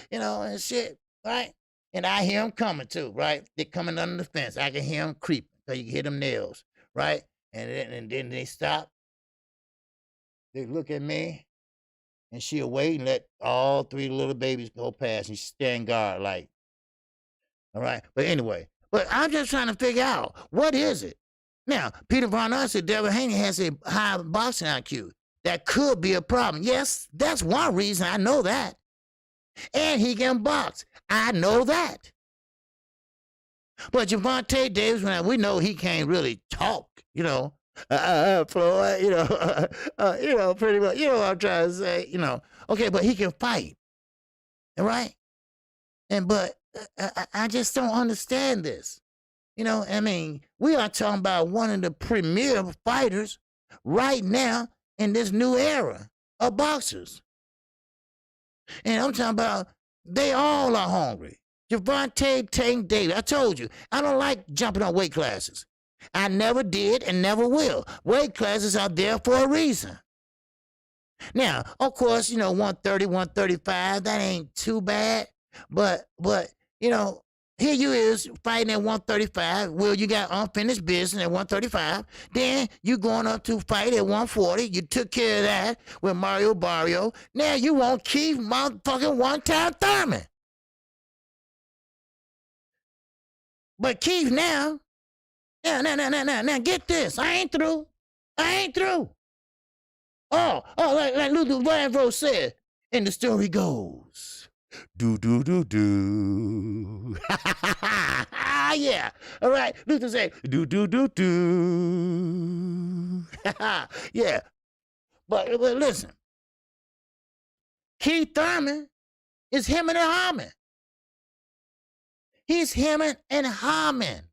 you know, and shit, right? And I hear them coming too, right? They're coming under the fence. I can hear them creeping, because you can hear them nails, right? And then they stop. They look at me, and she'll wait and let all 3 little babies go past, and she stand guard, like, all right? But anyway, I'm just trying to figure out, what is it? Now, Peter Von Arn said Devin Haney has a high boxing IQ. That could be a problem. Yes, that's one reason, I know that. And he can box. I know that. But Gervonta Davis, we know he can't really talk, you know. Floyd, pretty much, you know what I'm trying to say, you know. Okay, but he can fight, all right? But I just don't understand this. You know, I mean, we are talking about one of the premier fighters right now in this new era of boxers. And I'm talking about, they all are hungry. Gervonta Tank Davis, I told you, I don't like jumping on weight classes. I never did and never will. Weight classes are there for a reason. Now, of course, you know, 130, 135, that ain't too bad. But you know, here you is fighting at 135. Well, you got unfinished business at 135. Then you going up to fight at 140. You took care of that with Mario Barrio. Now you want Keith motherfucking one-time Thurman. But Keith now get this. I ain't through. Oh, like Luther Vandross said, and the story goes, do. Yeah, all right. Luther said, do. Yeah, but listen, Keith Thurman is hemming and hawing. He's hemming and hawing.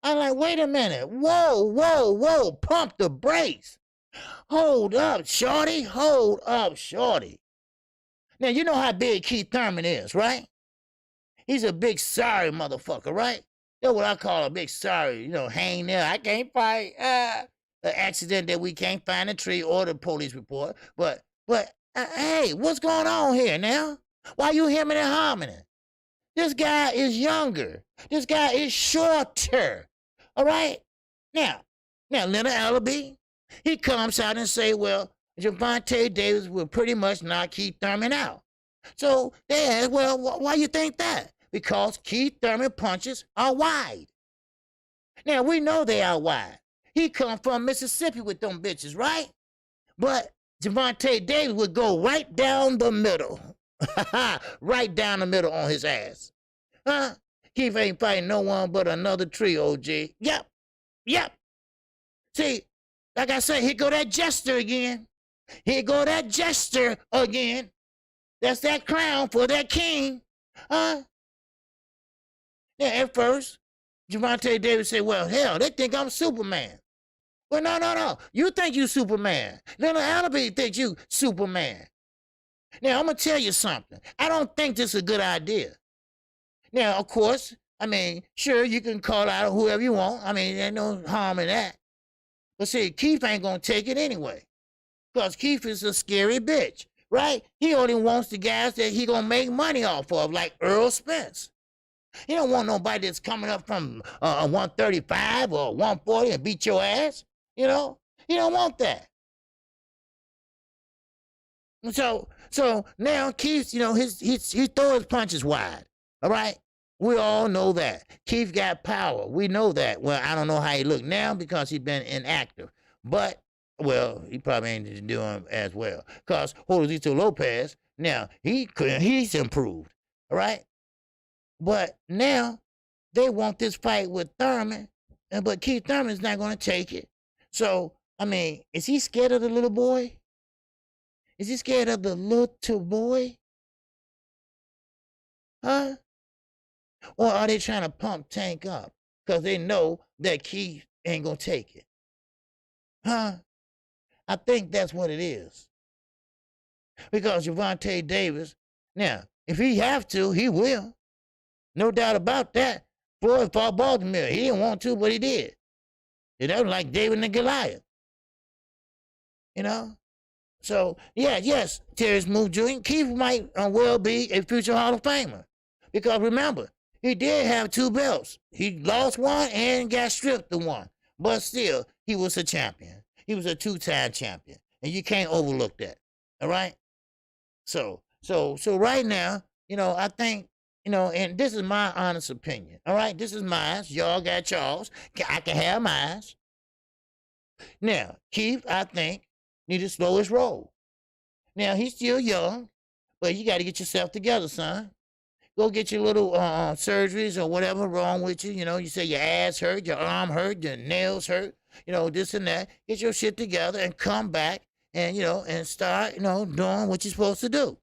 I'm like, wait a minute. Whoa. Pump the brakes. Hold up, shorty. Now, you know how big Keith Thurman is, right? He's a big sorry motherfucker, right? That's what I call a big sorry, you know, hang there. I can't fight. An accident that we can't find a tree or the police report. But hey, what's going on here now? Why you hemming and hawing? This guy is younger. This guy is shorter. All right? Now, Leonard Allaby, he comes out and say, well, Gervonta Davis will pretty much knock Keith Thurman out. So they ask, well, why you think that? Because Keith Thurman punches are wide. Now, we know they are wide. He come from Mississippi with them bitches, right? But Gervonta Davis would go right down the middle. Right down the middle on his ass. Huh? Keith ain't fighting no one but another tree, OG. Yep. See, like I said, here go that jester again. That's that crown for that king. Huh? Yeah, at first, Gervonta Davis said, well, hell, they think I'm Superman. Well, no. You think you Superman. Leonard Allaby thinks you Superman. Now, I'm going to tell you something. I don't think this is a good idea. Now, of course, I mean, sure, you can call out whoever you want. I mean, there's no harm in that. But see, Keith ain't going to take it anyway. Because Keith is a scary bitch, right? He only wants the guys that he going to make money off of, like Earl Spence. He don't want nobody that's coming up from 135 or 140 and beat your ass. You know? He don't want that. So now Keith, you know, he throws his punches wide. All right? We all know that. Keith got power. We know that. Well, I don't know how he look now because he's been inactive. But, well, he probably ain't doing as well. Because Josito Lopez, now, he's improved. All right? But now, they want this fight with Thurman. But Keith Thurman's not going to take it. So, I mean, is he scared of the little boy? Is he scared of the little boy? Huh? Or are they trying to pump Tank up? Because they know that Keith ain't going to take it. Huh? I think that's what it is. Because Gervonta Davis, now, if he have to, he will. No doubt about that. Floyd fought Baltimore. He didn't want to, but he did. And that was like David and Goliath. You know? So, yeah, yes, Terry Smooth Jr. Keith might well be a future Hall of Famer. Because remember, he did have 2 belts. He lost one and got stripped of one. But still, he was a champion. He was a 2-time champion. And you can't overlook that. All right? So right now, I think, and this is my honest opinion. All right? This is mine. Y'all got y'all's. I can have mine. Now, Keith, I think, need to slow his roll. Now, he's still young, but you got to get yourself together, son. Go get your little surgeries or whatever wrong with you. You say your ass hurt, your arm hurt, your nails hurt, this and that. Get your shit together and come back and, and start, doing what you're supposed to do.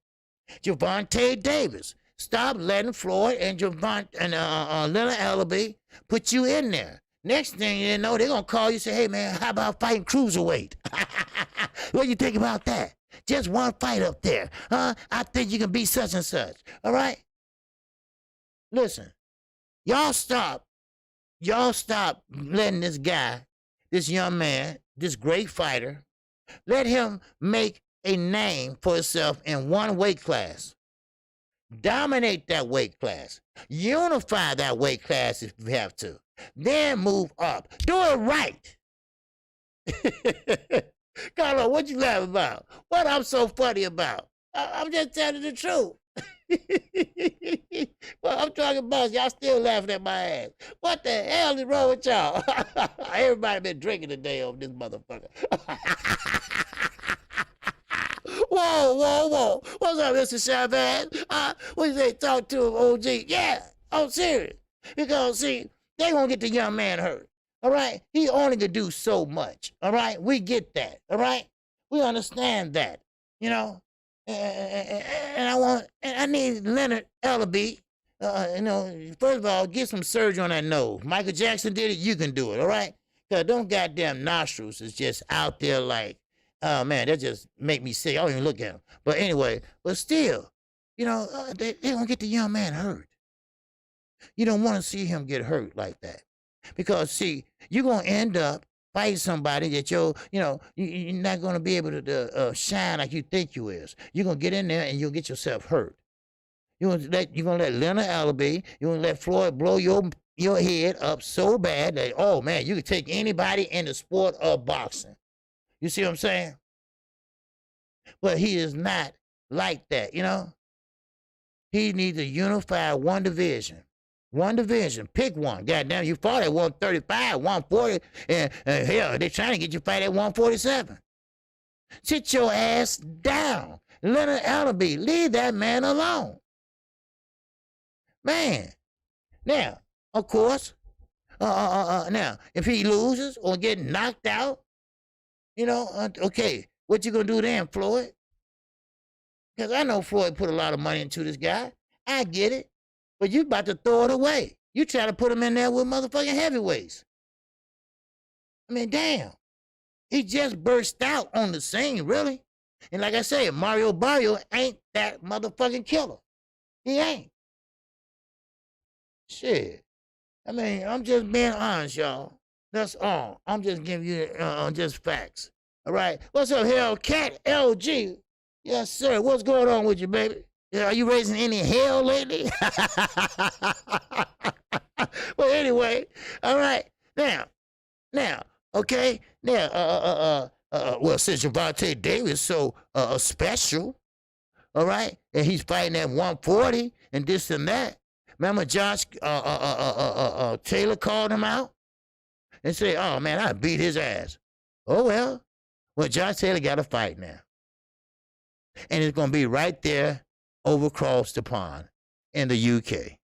Gervonta Davis, stop letting Floyd and Leonard Ellaby put you in there. Next thing you know, they're going to call you and say, hey, man, how about fighting cruiserweight? What do you think about that? Just one fight up there. Huh? I think you can be such and such. All right? Listen, y'all stop letting this guy, this young man, this great fighter, let him make a name for himself in one weight class. Dominate that weight class. Unify that weight class if you have to. Then move up. Do it right. Carlo, what you laughing about? What I'm so funny about? I'm just telling the truth. Well, I'm talking about y'all still laughing at my ass. What the hell is wrong with y'all? Everybody been drinking today on this motherfucker. Whoa. What's up, Mr. Chavez? What you say, talk to him, OG? Yeah, I'm serious. Because, see, they gonna get the young man hurt. All right? He only could do so much. All right? We get that. All right? We understand that. And I need Leonard Ellaby, first of all, get some surgery on that nose. Michael Jackson did it, you can do it, all right? Because them goddamn nostrils is just out there like, oh man, that just make me sick. I don't even look at them. But anyway, but still, they don't get the young man hurt. You don't want to see him get hurt like that. Because, see, you're going to end up fighting somebody that you're not going to be able to shine like you think you is. You're going to get in there and you'll get yourself hurt. You're going to let Leonard Ellaby, you're going to let Floyd blow your head up so bad that, oh, man, you can take anybody in the sport of boxing. You see what I'm saying? But he is not like that, He needs to unify one division. One division. Pick one. Goddamn, you fought at 135, 140, and hell, they're trying to get you fight at 147. Sit your ass down. Leonard Ellaby, leave that man alone. Man. Now, of course, now, if he loses or get knocked out, okay, what you gonna do then, Floyd? Because I know Floyd put a lot of money into this guy. I get it. But you about to throw it away. You try to put him in there with motherfucking heavyweights. I mean, damn. He just burst out on the scene, really. And like I said, Mario Barrio ain't that motherfucking killer. He ain't. Shit. I mean, I'm just being honest, y'all. That's all. I'm just giving you just facts. All right? What's up, Hellcat LG? Yes, sir. What's going on with you, baby? Are you raising any hell lately? Well, anyway, all right. Now, okay. Now, well, since Gervonta Davis is so special, all right, and he's fighting at 140 and this and that, Remember Josh Taylor called him out and said, "Oh man, I beat his ass." Oh well. Well, Josh Taylor got a fight now, and it's gonna be right there over across the pond in the UK,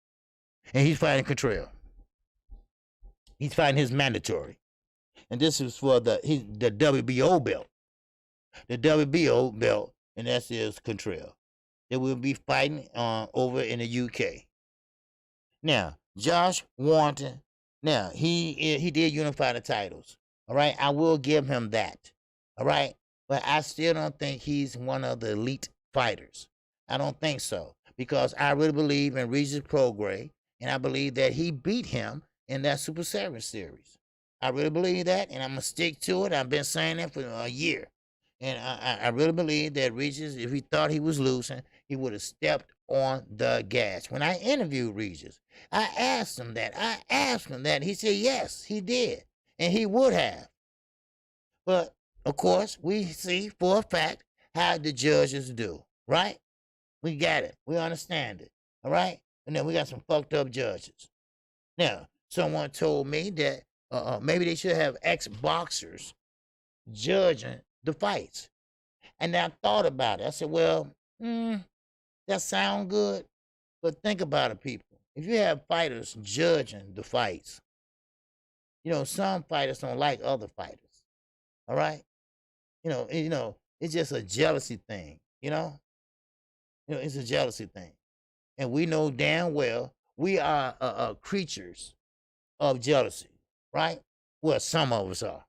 and he's fighting Contrell. He's fighting his mandatory, and this is for the WBO belt, the WBO belt, and that's his Contrell. They will be fighting over in the UK. Now, Josh Warrington, now he did unify the titles. All right, I will give him that. All right, but I still don't think he's one of the elite fighters. I don't think so, because I really believe in Regis Prograis, and I believe that he beat him in that Super 7 series. I really believe that, and I'm gonna stick to it. I've been saying that for a year. And I really believe that Regis, if he thought he was losing, he would have stepped on the gas. When I interviewed Regis, I asked him that. He said yes, he did. And he would have. But, of course, we see for a fact how the judges do, right? We got it. We understand it, all right? And then we got some fucked up judges. Now, someone told me that maybe they should have ex-boxers judging the fights. And I thought about it. I said, well, that sounds good, but think about it, people. If you have fighters judging the fights, some fighters don't like other fighters. All right? It's just a jealousy thing, it's a jealousy thing. And we know damn well we are creatures of jealousy, right? Well, some of us are.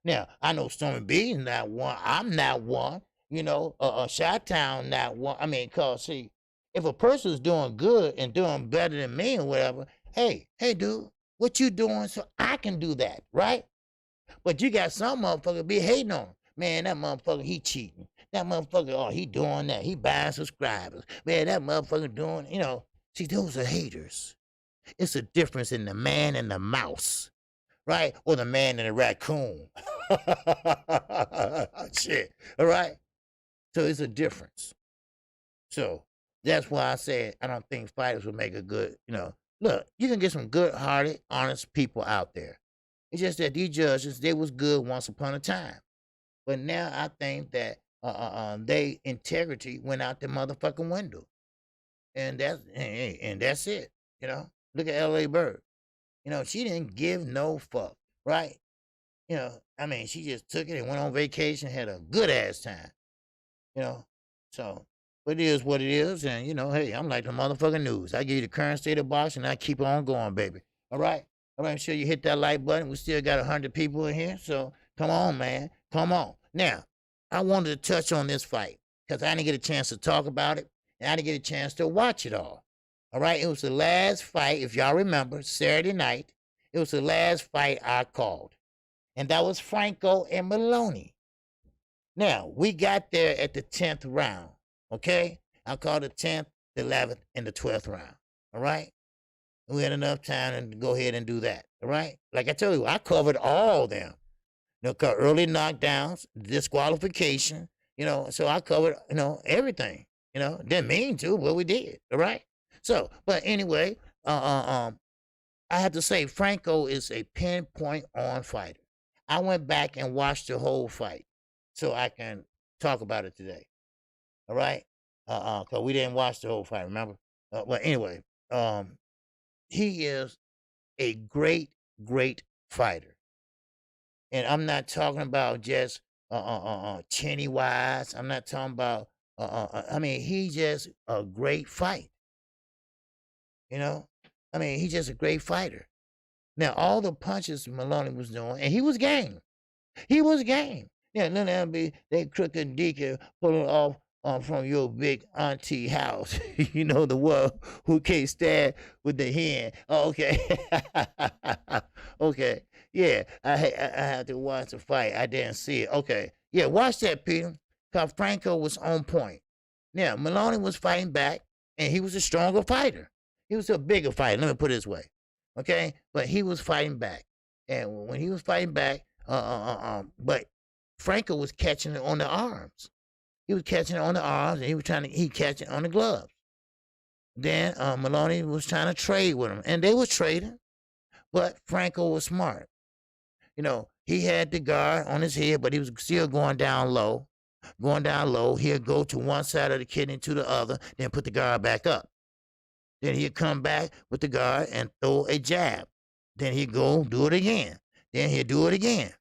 Now, I know Stormy B is not one. I'm not one. Chi-Town not one. I mean, because, see, if a person's doing good and doing better than me or whatever, hey, dude, what you doing so I can do that, right? But you got some motherfucker be hating on him. Man, that motherfucker, he cheating. That motherfucker, he doing that. He buying subscribers. Man, that motherfucker doing, see, those are haters. It's a difference in the man and the mouse. Right? Or the man and the raccoon. Shit. All right? So it's a difference. So that's why I said I don't think fighters will make a good, Look, you can get some good-hearted, honest people out there. It's just that these judges, they was good once upon a time. But now I think that their integrity went out the motherfucking window. And that's it. Look at L.A. Bird. She didn't give no fuck, right? She just took it and went on vacation, had a good ass time, So, but it is what it is, and hey, I'm like the motherfucking news. I give you the current state of boxing, and I keep on going, baby. All right, make sure you hit that like button. We still got 100 people in here, so come on, man, come on. Now, I wanted to touch on this fight because I didn't get a chance to talk about it, and I didn't get a chance to watch it all. All right, it was the last fight, if y'all remember, Saturday night. It was the last fight I called, and that was Franco and Maloney. Now, we got there at the 10th round, okay? I called the 10th, the 11th, and the 12th round, all right? We had enough time to go ahead and do that, all right? Like I told you, I covered all of them. Early knockdowns, disqualification, so I covered, everything, Didn't mean to, but we did, all right? So, but anyway, I have to say Franco is a pinpoint on fighter. I went back and watched the whole fight so I can talk about it today. All right? Because we didn't watch the whole fight, remember? Well, anyway, he is a great, great fighter. And I'm not talking about just chinny-wise. I'm not talking about, he's just a great fight. He's just a great fighter. Now, all the punches Maloney was doing, and he was game. He was game. Yeah, none of them be they crooked deacon pulling off from your big auntie house. The one who can't stand with the hen. Oh, okay. Okay. Yeah, I had to watch the fight. I didn't see it. Okay. Yeah, watch that, Peter. Because Franco was on point. Now, Maloney was fighting back, and he was a stronger fighter. He was a bigger fighter. Let me put it this way. Okay? But he was fighting back. And when he was fighting back, but Franco was catching it on the arms. He was catching it on the arms, and he catching it on the gloves. Then Maloney was trying to trade with him, and they was trading, but Franco was smart. You know, he had the guard on his head, but he was still going down low. Going down low, he'd go to one side of the kidney to the other, then put the guard back up. Then he'd come back with the guard and throw a jab. Then he'd go do it again. Then he'd do it again.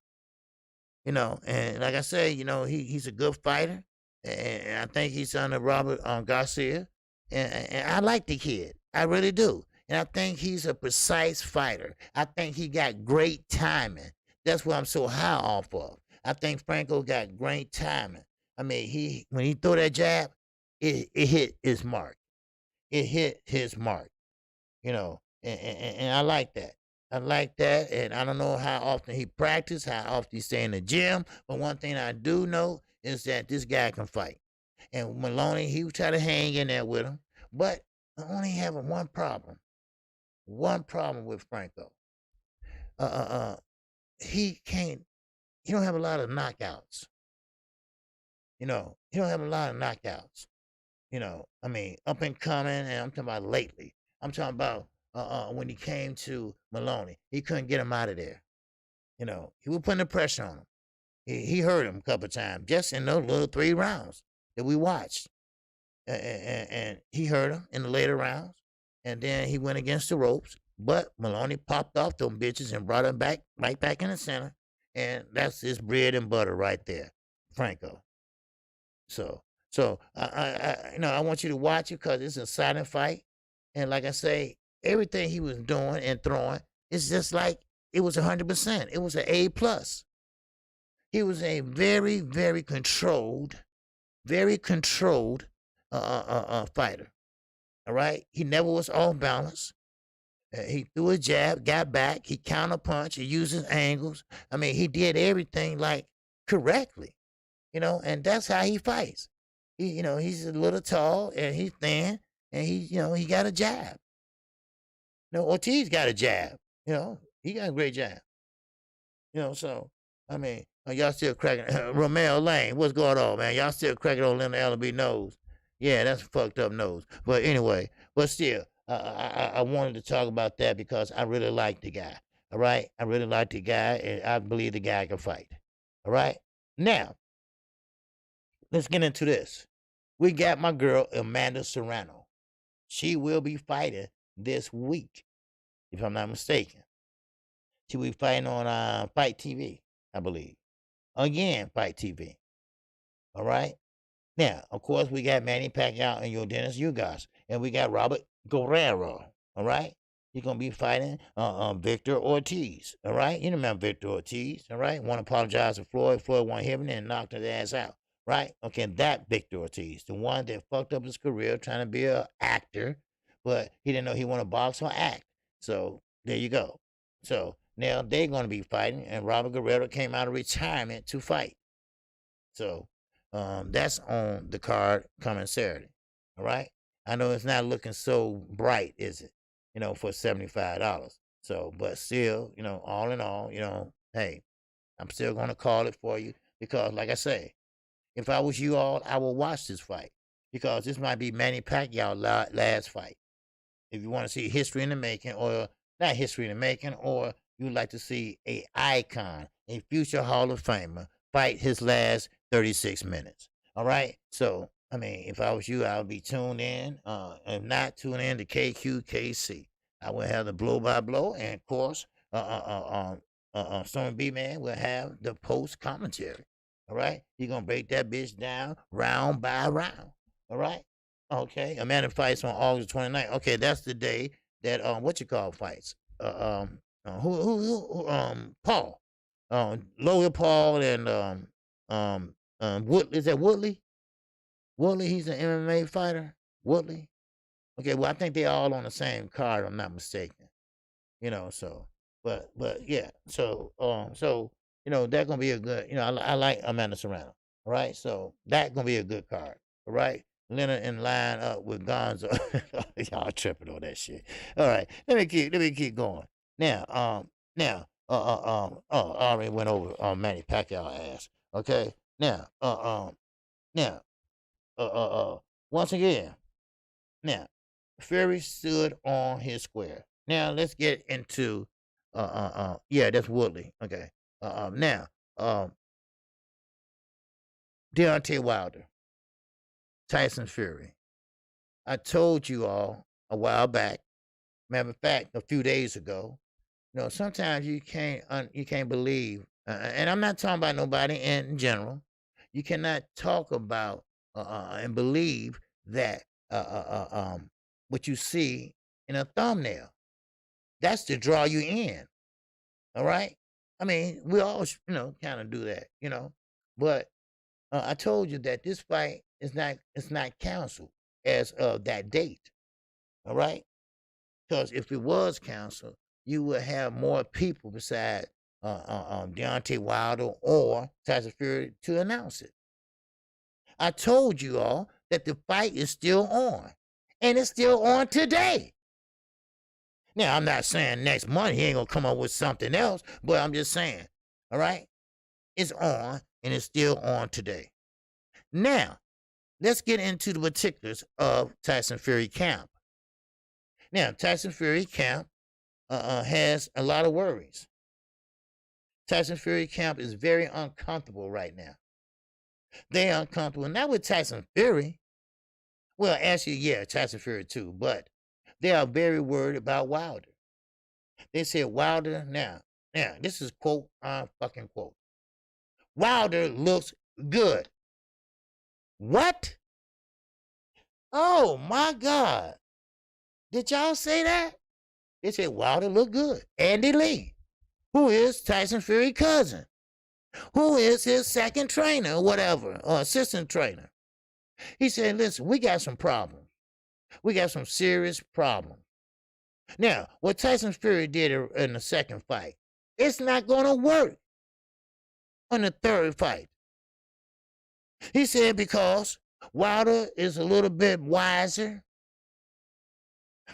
You know, and like I say, you know, he's a good fighter. And I think he's under Robert Garcia. And I like the kid. I really do. And I think he's a precise fighter. I think he got great timing. That's what I'm so high off of. I think Franco got great timing. I mean, when he threw that jab, it hit his mark. It hit his mark, you know, and I like that. I like that, and I don't know how often he practice, how often he stay in the gym, but one thing I do know is that this guy can fight. And Maloney, he was trying to hang in there with him, but I only have one problem with Franco. He don't have a lot of knockouts. You know, he don't have a lot of knockouts. You know, I mean, up and coming, and I'm talking about lately. I'm talking about when he came to Maloney, he couldn't get him out of there. You know, he was putting the pressure on him. He hurt him a couple of times just in those little 3 rounds that we watched. And he hurt him in the later rounds. And then he went against the ropes. But Maloney popped off them bitches and brought him back right back in the center. And that's his bread and butter right there, Franco. So I want you to watch it because it's a silent fight. And like I say, everything he was doing and throwing, it's just like it was 100%. It was an A+. He was a very, very controlled fighter. All right? He never was off balance. He threw a jab, got back, he counterpunched, he used his angles. I mean, he did everything like correctly, you know, and that's how he fights. He's a little tall and he's thin, and he got a jab. Ortiz got a jab. He got a great jab. So I mean, y'all still cracking Romeo Lane. What's going on, man? Y'all still cracking on Leonard Allaby nose? Yeah, that's a fucked up nose. But anyway, but still, I wanted to talk about that because I really like the guy. All right, I really like the guy, and I believe the guy can fight. All right, now let's get into this. We got my girl Amanda Serrano. She will be fighting this week, if I'm not mistaken. She will be fighting on Fight TV, I believe. Again, Fight TV. All right. Now, of course, we got Manny Pacquiao and Yordenis Ugas, and we got Robert Guerrero. All right. He's gonna be fighting Victor Ortiz. All right. You remember Victor Ortiz? All right. Want to apologize to Floyd. Floyd won him and knocked his ass out. Right. Okay. That Victor Ortiz, the one that fucked up his career trying to be an actor, but he didn't know he wanted to box or act. So there you go. So now they're going to be fighting, and Robert Guerrero came out of retirement to fight. So that's on the card coming Saturday. All right. I know it's not looking so bright, is it? For $75. So, but still, all in all, hey, I'm still going to call it for you because, like I say, if I was you all, I will watch this fight because this might be Manny Pacquiao's last fight. If you want to see history in the making, or not history in the making, or you'd like to see a icon, a future Hall of Famer, fight his last 36 minutes. All right? So, I mean, if I was you, I would be tuned in. If not, tune in to KQKC. I will have the blow-by-blow, and, of course, Stormy B-Man will have the post-commentary. All right? He's going to break that bitch down round by round. All right? Okay. Amanda fights on August 29th. Okay, that's the day that, fights. Paul. Logan Paul and Woodley. Is that Woodley? Woodley, he's an MMA fighter. Woodley. Okay, well, I think they're all on the same card, if I'm not mistaken. So but yeah. So that's gonna be a good, I like Amanda Serrano. All right. So that's gonna be a good card. All right. Leonard in line up with Gonzo. Y'all tripping on that shit. All right. Let me keep going. Now, I already went over Manny Pacquiao ass. Okay. Now, once again, now, Fury stood on his square. Now let's get into yeah, that's Woodley. Okay. Now, Deontay Wilder, Tyson Fury. I told you all a while back, matter of fact, a few days ago. Sometimes you can't believe, and I'm not talking about nobody in general. You cannot talk about and believe that what you see in a thumbnail. That's to draw you in. All right. I mean, we all kind of do that, But I told you that this fight is not canceled as of that date. All right. Because if it was canceled, you would have more people besides Deontay Wilder or Tyson Fury to announce it. I told you all that the fight is still on, and it's still on today. Now, I'm not saying next month he ain't going to come up with something else, but I'm just saying, all right? It's on, and it's still on today. Now, let's get into the particulars of Tyson Fury camp. Now, Tyson Fury camp has a lot of worries. Tyson Fury camp is very uncomfortable right now. They're uncomfortable, not with Tyson Fury. Well, actually, yeah, Tyson Fury too, but they are very worried about Wilder. They said Wilder, now, this is quote, fucking quote. Wilder looks good. What? Oh my God. Did y'all say that? They said Wilder looked good. Andy Lee, who is Tyson Fury's cousin, who is his second trainer or whatever, or assistant trainer. He said, listen, we got some problems. We got some serious problems. Now, what Tyson Fury did in the second fight, it's not going to work on the third fight. He said because Wilder is a little bit wiser.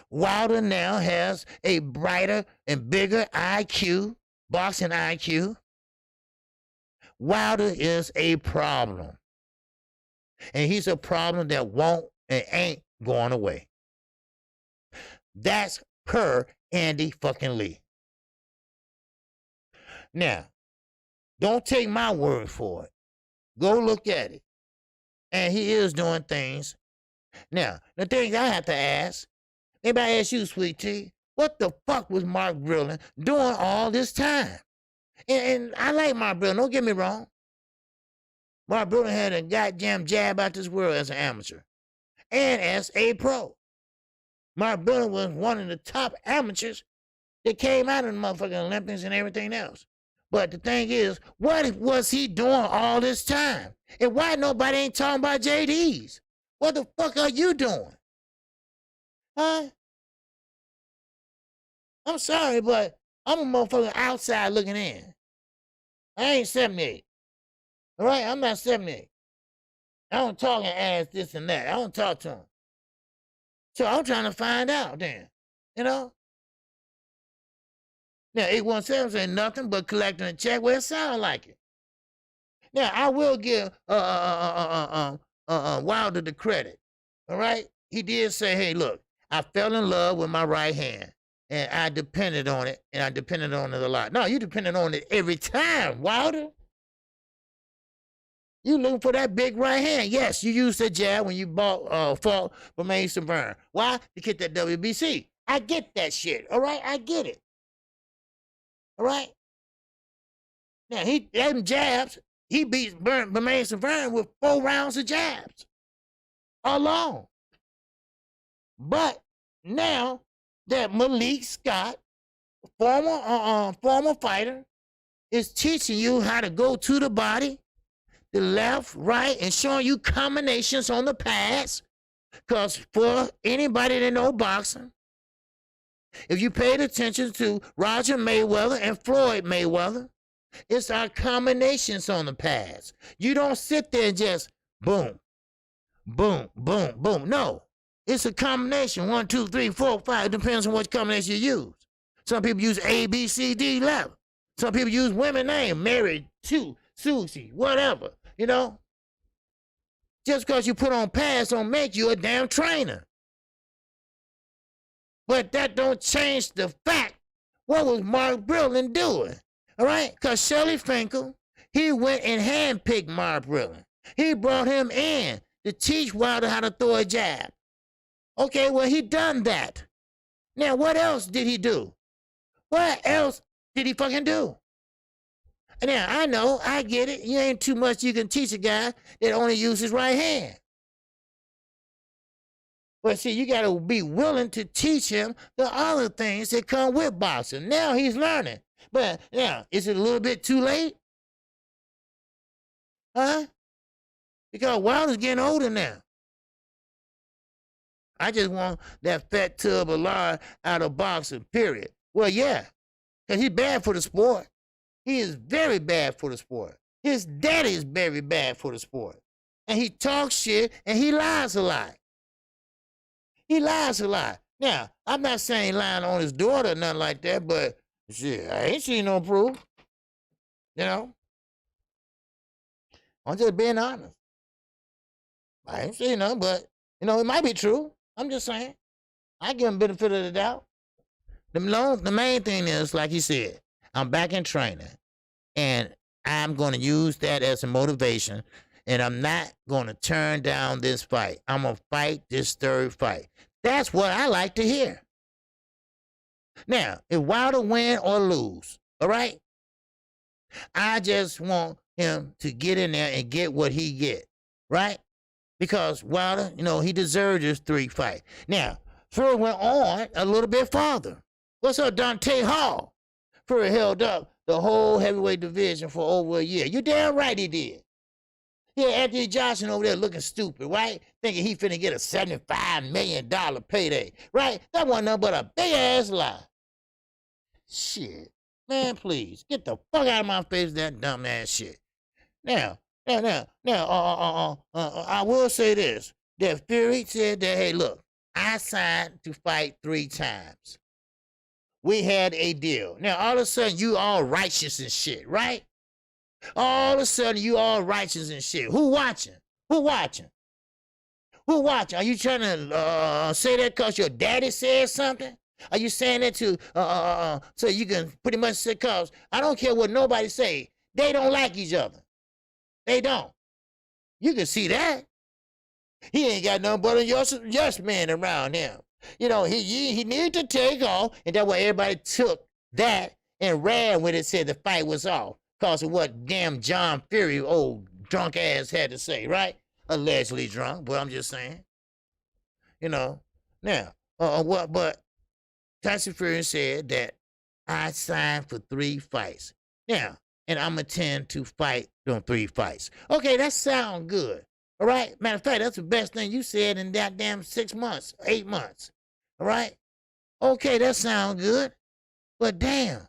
Wilder now has a brighter and bigger IQ, boxing IQ. Wilder is a problem. And he's a problem that won't and ain't going away. That's per Andy fucking Lee. Now, don't take my word for it. Go look at it. And he is doing things. Now, the thing I have to ask, maybe I ask you, Sweet Tea, what the fuck was Mark Brillin doing all this time? And I like Mark Brillin, don't get me wrong. Mark Brillin had a goddamn jab out this world as an amateur and as a pro. Mark Brillin was one of the top amateurs that came out of the motherfucking Olympics and everything else. But the thing is, what was he doing all this time? And why nobody ain't talking about JDs? What the fuck are you doing? Huh? I'm sorry, but I'm a motherfucker outside looking in. I ain't 78. All right? I'm not 78. I don't talk and ask this and that. I don't talk to him. So I'm trying to find out then, Now, 817 said nothing but collecting a check. Well, it sounds like it. Now, I will give Wilder the credit, all right? He did say, hey, look, I fell in love with my right hand, and I depended on it, and I depended on it a lot. No, you depended on it every time, Wilder. You looking for that big right hand. Yes, you used that jab when you fought for Mason Byrne. Why? To get that WBC. I get that shit, all right? I get it. All right? Now, them jabs, he beats Mason Byrne with 4 rounds of jabs alone. But now that Malik Scott, former fighter, is teaching you how to go to the body, the left, right, and showing you combinations on the pads. Because for anybody that know boxing, if you paid attention to Roger Mayweather and Floyd Mayweather, it's our combinations on the pads. You don't sit there and just boom, boom, boom, boom. No, it's a combination. 1, 2, 3, 4, 5. It depends on what combination you use. Some people use A, B, C, D, 11. Some people use women name, Mary, Sue, Susie, whatever. Just because you put on pads don't make you a damn trainer. But that don't change the fact what was Mark Brillin doing. All right? Because Shelly Finkel, he went and handpicked Mark Brillin. He brought him in to teach Wilder how to throw a jab. Okay, well, he done that. Now, what else did he do? What else did he fucking do? Now, I know, I get it. You ain't too much you can teach a guy that only uses his right hand. But see, you got to be willing to teach him the other things that come with boxing. Now he's learning. But now, is it a little bit too late? Huh? Because Wilder's getting older now. I just want that fat tub of lard out of boxing, period. Well, yeah, because he's bad for the sport. He is very bad for the sport. His daddy is very bad for the sport. And he talks shit and he lies a lot. He lies a lot. Now, I'm not saying lying on his daughter or nothing like that, but shit, I ain't seen no proof. You know? I'm just being honest. I ain't seen none, but, you know, it might be true. I'm just saying. I give him benefit of the doubt. The main thing is, like he said, I'm back in training, and I'm going to use that as a motivation, and I'm not going to turn down this fight. I'm going to fight this third fight. That's what I like to hear. Now, if Wilder win or lose, all right, I just want him to get in there and get what he get, right? Because Wilder, you know, he deserved this 3 fight. Now, Fury went on a little bit farther. What's up, Dante Hall? Fury held up the whole heavyweight division for over a year. You damn right he did. Yeah, Anthony Johnson over there looking stupid, right? Thinking he finna get a $75 million payday, right? That wasn't nothing but a big-ass lie. Shit. Man, please, get the fuck out of my face with that dumb-ass shit. Now, I will say this. That Fury said that, hey, look, I signed to fight 3 times. We had a deal. Now, all of a sudden, you all righteous and shit, right? All of a sudden, you all righteous and shit. Who watching? Who watching? Who watching? Are you trying to say that because your daddy said something? Are you saying that to so you can pretty much say, cause I don't care what nobody say. They don't like each other. They don't. You can see that. He ain't got nothing but a yes man around him. You know, he needed to take off, and that's why everybody took that and ran with it, said the fight was off. Because of what damn John Fury, old drunk ass, had to say, right? Allegedly drunk, but I'm just saying. You know. Now, but Tyson Fury said that I signed for 3 fights. Now, and I'm intend to fight on 3 fights. Okay, that sounds good. All right? Matter of fact, that's the best thing you said in that damn 6 months, 8 months. All right? Okay, that sounds good. But damn,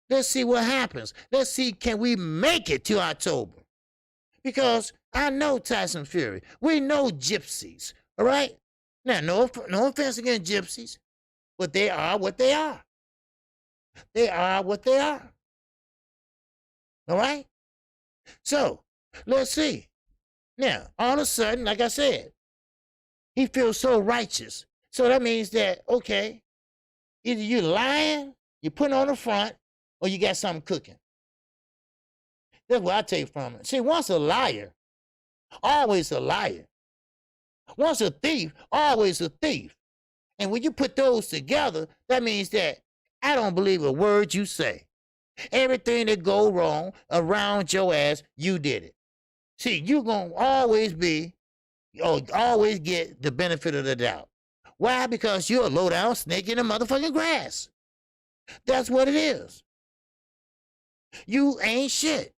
let's see what happens. Let's see, can we make it to October? Because I know Tyson Fury. We know gypsies. All right? Now, no offense against gypsies, but they are what they are. They are what they are. All right? So, let's see. Now, all of a sudden, like I said, he feels so righteous. So that means that, okay, either you're lying, you're putting on the front, or you got something cooking. That's what I take from it. See, once a liar, always a liar. Once a thief, always a thief. And when you put those together, that means that I don't believe a word you say. Everything that go wrong around your ass, you did it. See, you're going to always always get the benefit of the doubt. Why? Because you're a low-down snake in the motherfucking grass. That's what it is. You ain't shit.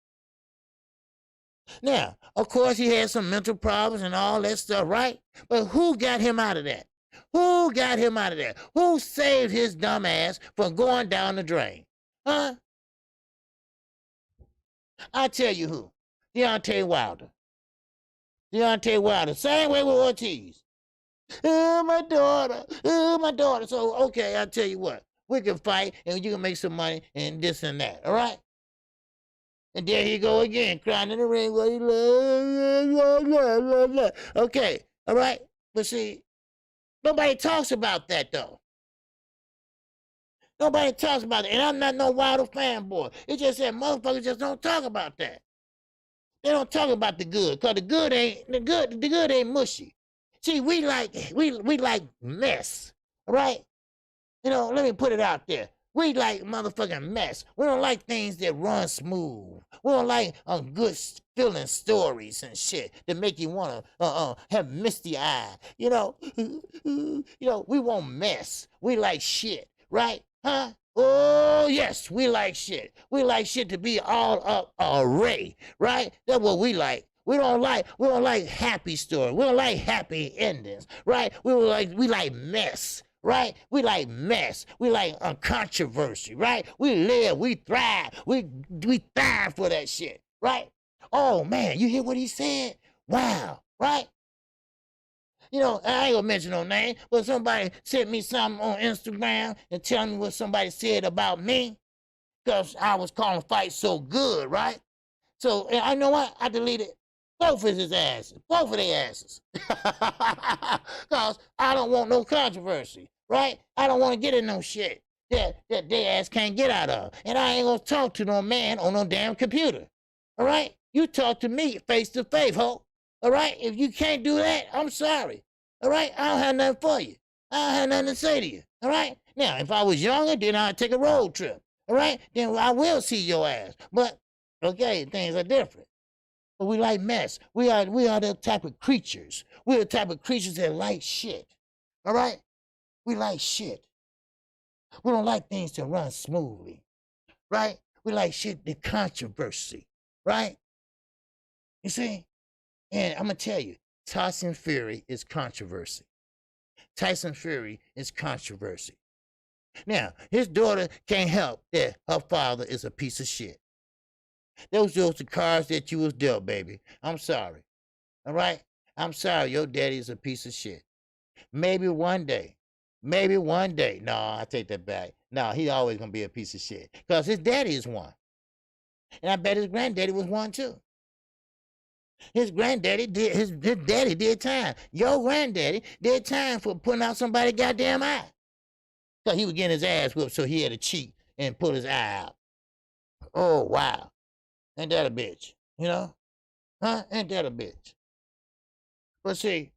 Now, of course, he had some mental problems and all that stuff, right? But who got him out of that? Who got him out of that? Who saved his dumb ass from going down the drain? Huh? I tell you who. Deontay Wilder. Deontay Wilder. Same way with Ortiz. Oh, my daughter. Oh, my daughter. So, okay, I'll tell you what. We can fight, and you can make some money, and this and that. All right? And there he go again, crying in the ring. Okay, all right? But see, nobody talks about that, though. Nobody talks about it. And I'm not no Wilder fanboy. It's just that motherfuckers just don't talk about that. They don't talk about the good, cause the good ain't mushy. See, we like mess, right? You know, let me put it out there. We like motherfucking mess. We don't like things that run smooth. We don't like good feeling stories and shit that make you wanna have misty eye. You know, we want mess. We like shit, right? Huh? Oh yes, we like shit. We like shit to be all up array, right? That's what we like. We don't like happy stories. We don't like happy endings, right? We like mess. Right? We like mess. We like controversy, right? We live, we thrive. We thrive for that shit, right? Oh man, you hear what he said? Wow, right? You know, I ain't gonna mention no name, but somebody sent me something on Instagram and tell me what somebody said about me because I was calling fights so good, right? So, and I know what? I deleted both of his asses, both of their asses. Because I don't want no controversy, right? I don't want to get in no shit that their ass can't get out of. And I ain't going to talk to no man on no damn computer, all right? You talk to me face to face, ho, all right? If you can't do that, I'm sorry, all right? I don't have nothing for you. I don't have nothing to say to you, all right? Now, if I was younger, then I'd take a road trip, all right? Then I will see your ass. But, okay, things are different. But we like mess. We are the type of creatures. We're the type of creatures that like shit. All right? We like shit. We don't like things to run smoothly. Right? We like shit, the controversy. Right? You see? And I'm going to tell you, Tyson Fury is controversy. Tyson Fury is controversy. Now, his daughter can't help that her father is a piece of shit. Those are the cards that you was dealt, baby. I'm sorry. All right? I'm sorry. Your daddy is a piece of shit. Maybe one day. Maybe one day. No, I take that back. No, he always going to be a piece of shit. Because his daddy is one. And I bet his granddaddy was one too. His granddaddy did, his daddy did time. Your granddaddy did time for putting out somebody's goddamn eye. Because he was getting his ass whipped, so he had to cheat and pull his eye out. Oh, wow. Ain't that a bitch? You know? Huh? Ain't that a bitch? But see,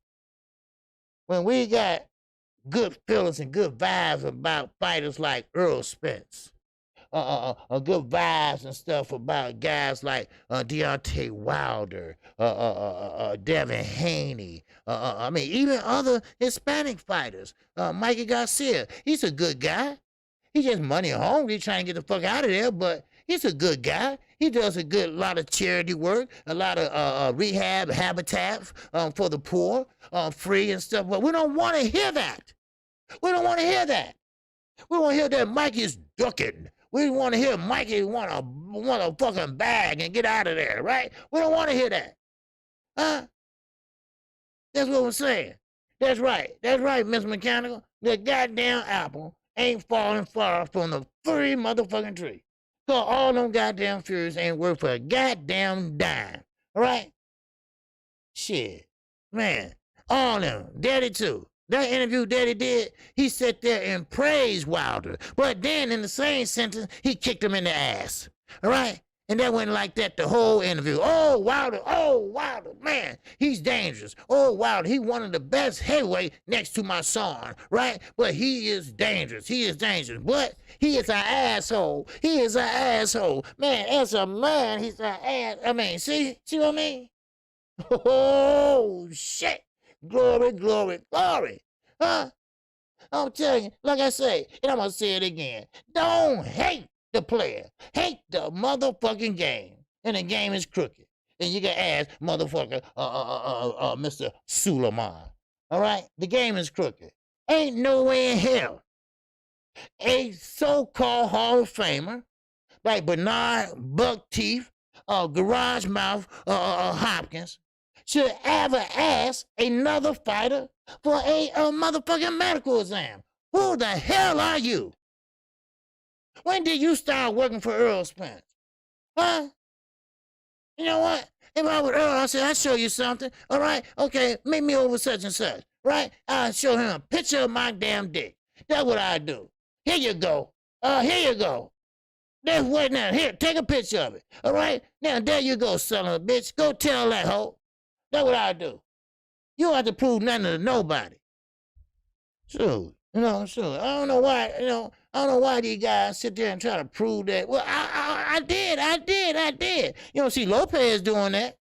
when we got good feelings and good vibes about fighters like Earl Spence, good vibes and stuff about guys like Deontay Wilder, Devin Haney, I mean, even other Hispanic fighters, Mikey Garcia, he's a good guy. He's just money hungry, trying to get the fuck out of there, but he's a good guy. He does a lot of charity work, a lot of rehab habitats for the poor, free and stuff. But we don't want to hear that. We don't want to hear that. We want to hear that Mikey's ducking. We want to hear Mikey want a fucking bag and get out of there, right? We don't want to hear that. Huh? That's what we're saying. That's right. That's right, Miss Mechanical. The goddamn apple ain't falling far from the free motherfucking tree. So all them goddamn Furies ain't worth a goddamn dime. All right? Shit. Man. All them. Daddy too. That interview Daddy did, he sat there and praised Wilder. But then in the same sentence, he kicked him in the ass. All right? And that went like that the whole interview. Oh, Wilder, man, he's dangerous. Oh, Wilder, he one of the best heavyweight next to my son, right? But he is dangerous. He is dangerous. But he is an asshole. He is an asshole. Man, as a man, he's an ass. I mean, see what I mean? Oh, shit. Glory, glory, glory. Huh? I'm telling you, like I say, and I'm going to say it again. Don't hate the player. Hate the motherfucking game. And the game is crooked. And you can ask motherfucker, Mr. Suleiman. All right? The game is crooked. Ain't no way in hell a so-called Hall of Famer like Bernard Buck Teeth, Garage Mouth Hopkins should ever ask another fighter for a motherfucking medical exam. Who the hell are you? When did you start working for Earl Spence? Huh? You know what? If I was Earl, I'd say, I'll show you something. All right? Okay, meet me over such and such. Right? I'll show him a picture of my damn dick. That's what I do. Here you go. Here you go. That's what now. Here, take a picture of it. All right? Now, there you go, son of a bitch. Go tell that hoe. That's what I do. You don't have to prove nothing to nobody. Sure. Sure. I don't know why, I don't know why these guys sit there and try to prove that. Well, I did. You don't see Lopez doing that.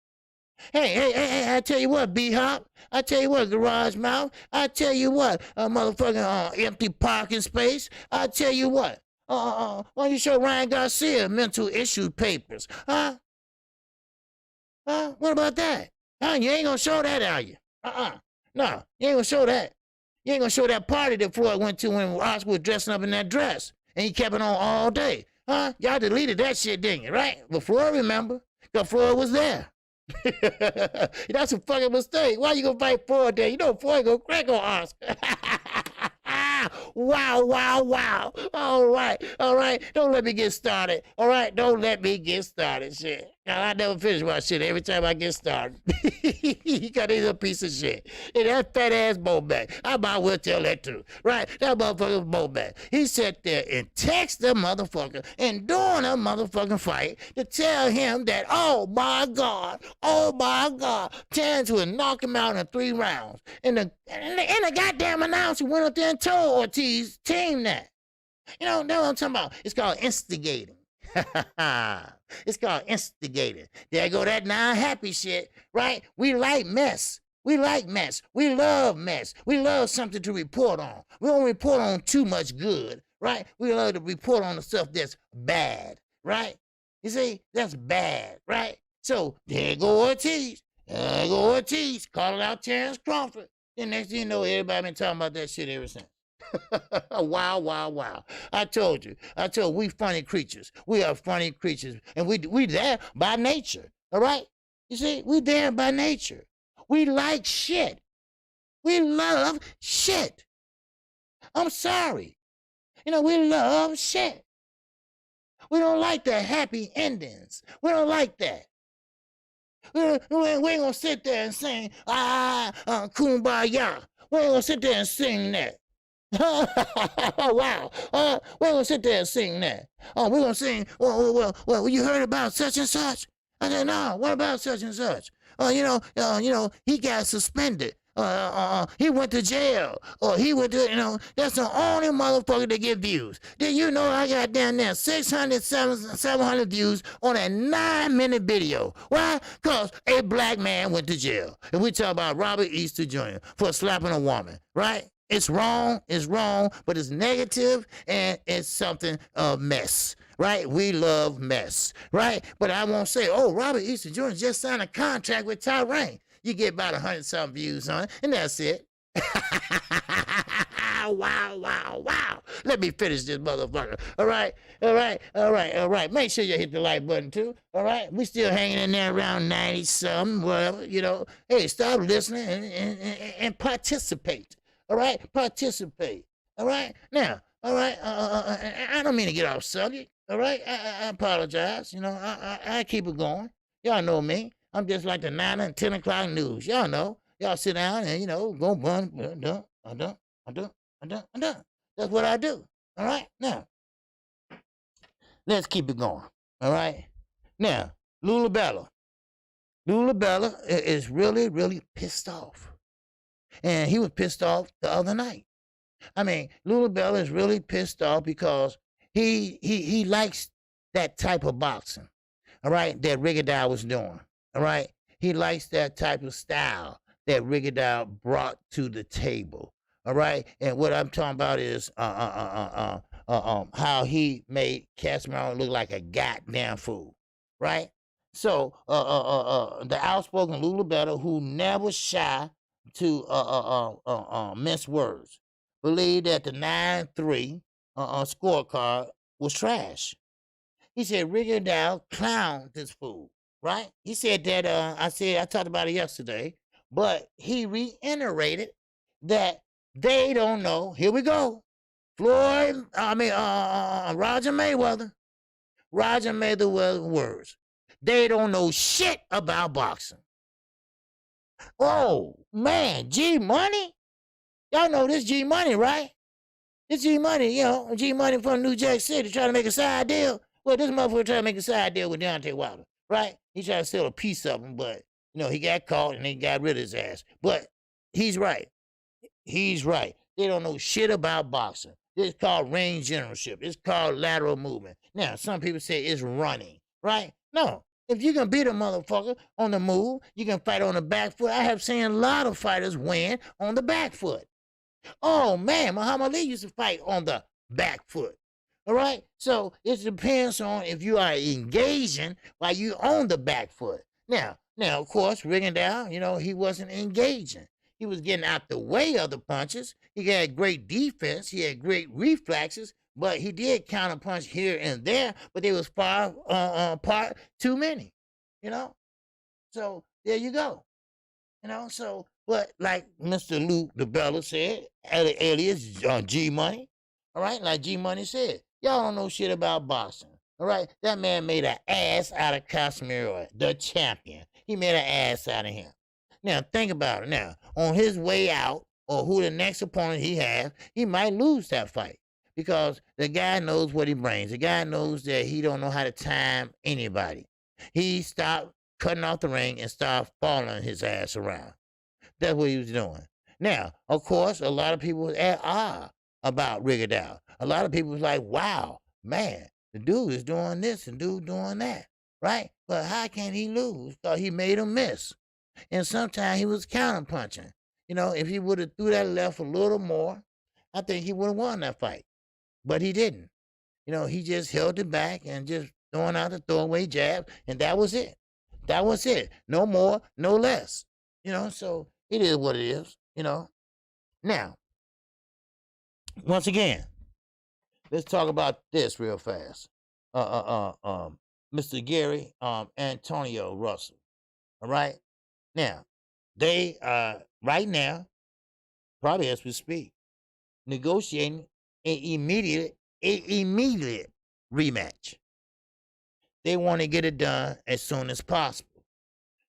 Hey, I tell you what, B-Hop. I tell you what, Garage Mouth. I tell you what, motherfucking empty parking space. I tell you what. Why don't you show Ryan Garcia mental issue papers? Huh? What about that? You ain't gonna show that, are you? No, you ain't gonna show that. You ain't gonna show that party that Floyd went to when Oscar was dressing up in that dress. And he kept it on all day. Y'all deleted that shit, didn't you, right? But Floyd remember, because Floyd was there. That's a fucking mistake. Why you gonna fight Floyd there? You know Floyd gonna crack on Oscar. Wow. All right. Don't let me get started. All right, don't let me get started, shit. Now, I never finish my shit every time I get started. You got a piece of shit. And that fat ass Bowback, I might well tell that too, right? That motherfucker Bowback. He sat there and text the motherfucker and during a motherfucking fight to tell him that, oh my God, Terrence would knock him out in 3 rounds. And the goddamn announcer went up there and told Ortiz team that. You know what I'm talking about? It's called instigating. It's called instigating. There go that non-happy shit, right? We like mess. We like mess. We love mess. We love something to report on. We don't report on too much good, right? We love to report on the stuff that's bad, right? You see, that's bad, right? So there go Ortiz. Calling out Terrence Crawford. Then next thing you know, everybody been talking about that shit ever since. Wow. I told we funny creatures. We are funny creatures. And we there by nature. All right? You see, we there by nature. We like shit. We love shit. I'm sorry. We love shit. We don't like the happy endings. We don't like that. We ain't gonna sit there and sing, kumbaya. We ain't gonna sit there and sing that. Wow. We're going to sit there and sing that. We're going to sing, well, you heard about such and such? I said, no, what about such and such? He got suspended. He went to jail. Or he went to, that's the only motherfucker that get views. Did you know I got down there 600, 700 views on a 9-minute video? Why? Because a black man went to jail. And we talk about Robert Easter Jr. for slapping a woman, right? It's wrong, but it's negative and it's something of mess, right? We love mess, right? But I won't say, Robert Easter Jr. just signed a contract with TERRE. You get about 100-something views on it, and that's it. Wow. Let me finish this motherfucker. All right. Make sure you hit the like button too. All right. We still hanging in there around 90-something, whatever, Hey, stop listening and participate. All right, participate. All right, now, all right. I don't mean to get off subject. All right, I apologize. I keep it going. Y'all know me. I'm just like the 9 and 10 o'clock news. Y'all know. Y'all sit down and go bun. I'm done. That's what I do. All right, now let's keep it going. All right, now Lula Bella is really, really pissed off. And he was pissed off the other night. I mean, Lula Bella is really pissed off because he likes that type of boxing, all right, that Rigondeaux was doing, all right? He likes that type of style that Rigondeaux brought to the table, all right? And what I'm talking about is how he made Casimiro look like a goddamn fool, right? So the outspoken Lula Bella, who never shy to mince words, believed that the 9-3 scorecard was trash. He said Rigondeaux clowned this fool, right? He said that I talked about it yesterday, but he reiterated that they don't know. Here we go. Roger Mayweather words. They don't know shit about boxing. Oh, man, G Money? Y'all know this G Money, right? It's G Money, G Money from New Jack City trying to make a side deal. Well, this motherfucker trying to make a side deal with Deontay Wilder, right? He tried to steal a piece of him, but he got caught and they got rid of his ass. But he's right. He's right. They don't know shit about boxing. It's called range generalship. It's called lateral movement. Now, some people say it's running, right? No. If you can beat a motherfucker on the move, you can fight on the back foot. I have seen a lot of fighters win on the back foot. Oh, man, Muhammad Ali used to fight on the back foot. All right? So it depends on if you are engaging while you on the back foot. Now, of course, Rigondeaux, he wasn't engaging. He was getting out the way of the punches. He had great defense. He had great reflexes, but he did counter punch here and there, but they was far apart too many, So there you go. So, but like Mr. Luke DeBella said, alias G Money, all right, like G Money said, y'all don't know shit about boxing. All right, that man made an ass out of Casimiro, the champion. He made an ass out of him. Now, think about it. Now, on his way out, or who the next opponent he has, he might lose that fight because the guy knows what he brings. The guy knows that he don't know how to time anybody. He stopped cutting off the ring and started following his ass around. That's what he was doing. Now, of course, a lot of people was at odds about Rigondeaux. A lot of people was like, wow, man, the dude is doing this and dude doing that, right? But how can he lose? Because he made him miss. And sometimes he was counter punching. If he would have threw that left a little more, I think he would have won that fight. But he didn't. He just held it back and just throwing out the throwaway jab, and that was it. That was it. No more, no less. So it is what it is, Now, once again, let's talk about this real fast. Mr. Gary Antonio Russell. All right? Now, they are right now, probably as we speak, negotiating an immediate rematch. They want to get it done as soon as possible.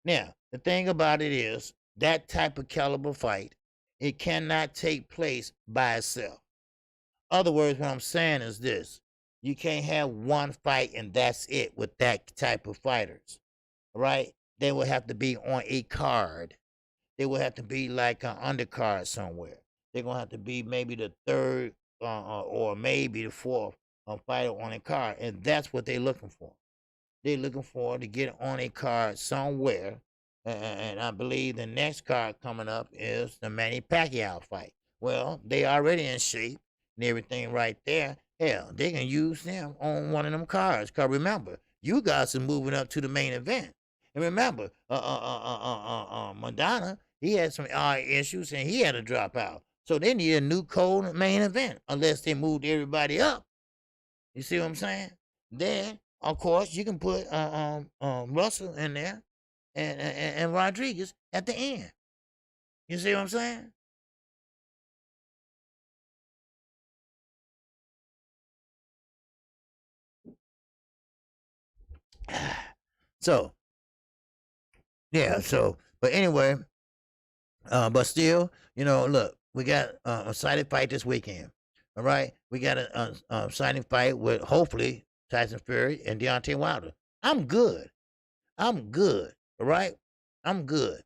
Now, the thing about it is, that type of caliber fight, it cannot take place by itself. Other words, what I'm saying is this. You can't have one fight and that's it with that type of fighters. Right? They will have to be on a card. They will have to be like an undercard somewhere. They're going to have to be maybe the third or maybe the fourth fighter on a card. And that's what they're looking for. They're looking for to get on a card somewhere. And I believe the next card coming up is the Manny Pacquiao fight. Well, they already in shape and everything right there. Hell, they can use them on one of them cards. Because remember, you guys are moving up to the main event. And remember, Madonna, he had some issues and he had to drop out. So they need a new cold main event unless they moved everybody up. You see what I'm saying? Then, of course, you can put Russell in there and Rodriguez at the end. You see what I'm saying? So, yeah, but anyway, but still, look, we got a exciting fight this weekend. All right? We got a exciting fight with, hopefully, Tyson Fury and Deontay Wilder. I'm good. All right? I'm good,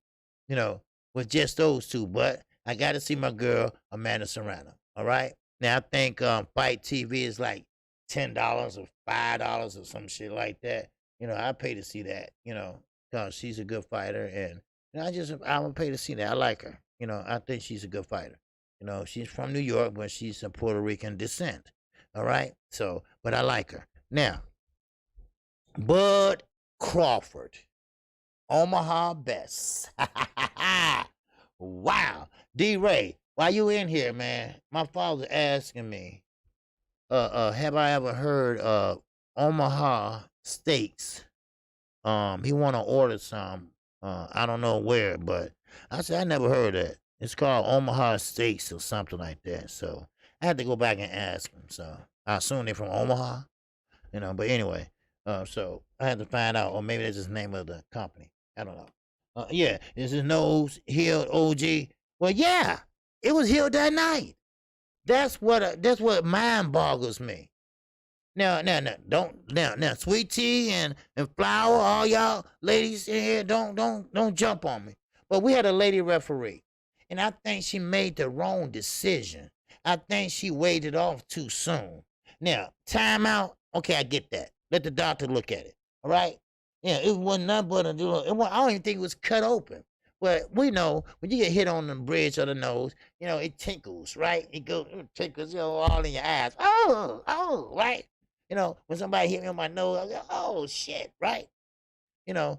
with just those two. But I got to see my girl, Amanda Serrano. All right? Now, I think Fight TV is like $10 or $5 or some shit like that. I pay to see that, because she's a good fighter. And I would pay to see that. I like her. I think she's a good fighter. She's from New York, but she's of Puerto Rican descent. All right? So, but I like her. Now, Bud Crawford, Omaha Best. Wow. D-Ray, why you in here, man? My father's asking me, have I ever heard of Omaha Steaks? He want to order some. I don't know where, but I said I never heard of it. It's called Omaha Steaks or something like that. So I had to go back and ask him. So I assume they're from Omaha, But anyway, so I had to find out, or maybe that's just the name of the company. I don't know. Yeah, is his nose healed, OG? Well, yeah, it was healed that night. That's what mind boggles me. Now, now, Sweet Tea and Flower, all y'all ladies in here, don't jump on me. But we had a lady referee, and I think she made the wrong decision. I think she waited off too soon. Now, timeout. Okay, I get that. Let the doctor look at it. All right. Yeah, it wasn't nothing but I don't even think it was cut open. But we know when you get hit on the bridge of the nose, it tinkles, right? It tinkles, all in your eyes. Oh, right? When somebody hit me on my nose, I go, oh shit, right? And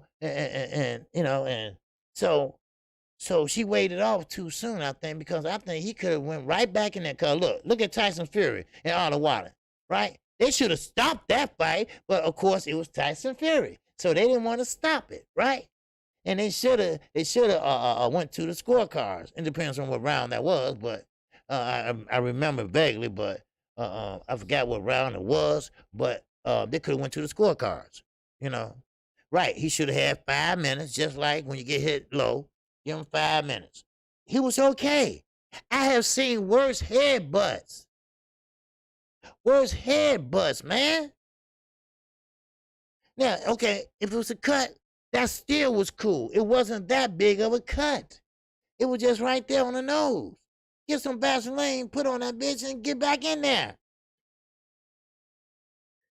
so she waited off too soon, I think, because I think he could have went right back in there. Cause look at Tyson Fury and all the water, right? They should have stopped that fight, but of course it was Tyson Fury, so they didn't want to stop it, right? And they should have went to the scorecards. It depends on what round that was, but I remember vaguely, but I forgot what round it was. But they could have went to the scorecards, Right? He should have had 5 minutes, just like when you get hit low, give him 5 minutes. He was okay. I have seen worse headbutts. Worse headbutts, man. Now, okay, if it was a cut, that still was cool. It wasn't that big of a cut. It was just right there on the nose. Get some Vaseline, put on that bitch, and get back in there.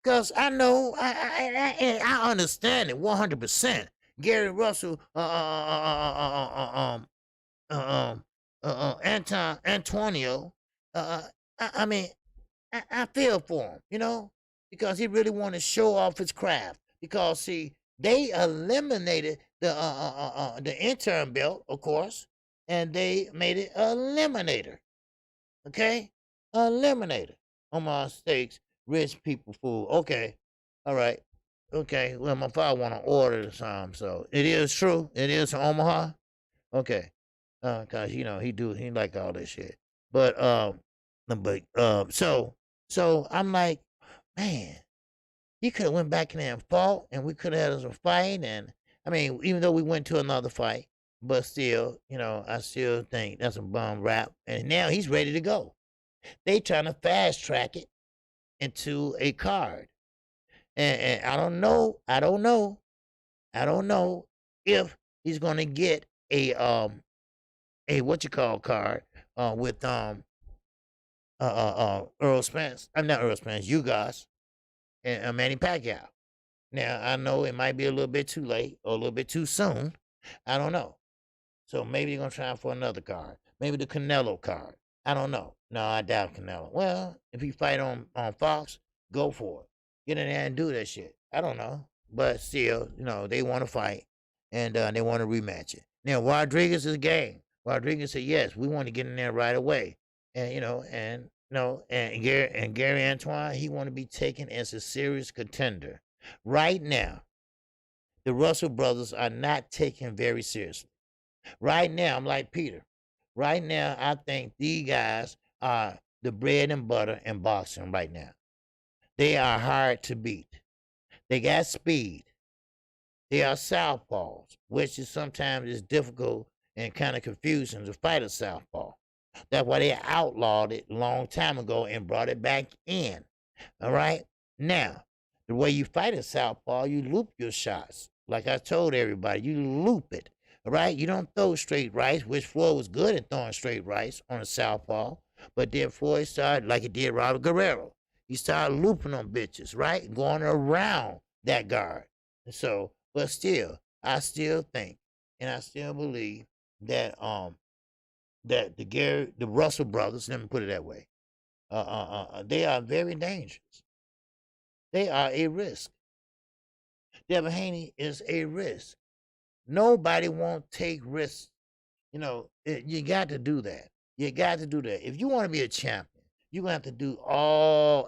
Because I know, I understand it 100%. Gary Russell, Antonio, I mean, I feel for him, because he really wanted to show off his craft. Because, see, they eliminated the intern belt, of course, and they made it eliminator. Okay? Eliminator. On my steaks, rich people food. Okay. All right. Okay. Well, my father want to order some, so it is true. It is from Omaha. Okay. Cause he like all this shit. But so I'm like, man, he could have went back in there and fought, and we could have had us a fight. And I mean, even though we went to another fight, but still, I still think that's a bum rap. And now he's ready to go. They trying to fast track it into a card, and I don't know if he's gonna get a what you call card with Earl Spence. I'm not Earl Spence. You guys and Manny Pacquiao. Now I know it might be a little bit too late or a little bit too soon. I don't know. So maybe they're gonna try for another card. Maybe the Canelo card. I don't know. No, I doubt Canelo. Well, if he fight on Fox, go for it. Get in there and do that shit. I don't know. But still, they want to fight, and they want to rematch it. Now, Rodriguez is game. Rodriguez said, yes, we want to get in there right away. And, and Gary Antoine, he want to be taken as a serious contender. Right now, the Russell brothers are not taken very seriously. Right now, I'm like Peter. Right now, I think these guys are the bread and butter in boxing right now. They are hard to beat. They got speed. They are southpaws, which is sometimes is difficult and kind of confusing to fight a southpaw. That's why they outlawed it a long time ago and brought it back in. All right? Now, the way you fight a southpaw, you loop your shots. Like I told everybody, you loop it. All right? You don't throw straight rights, which Floyd was good at throwing straight rights on a southpaw. But then Floyd started, like he did Robert Guerrero. He started looping on bitches, right? Going around that guard. So, but still, I still think and I still believe that that the Russell brothers, let me put it that way, they are very dangerous. They are a risk. Devin Haney is a risk. Nobody won't take risks. You got to do that. You got to do that. If you want to be a champion, you're going to have to do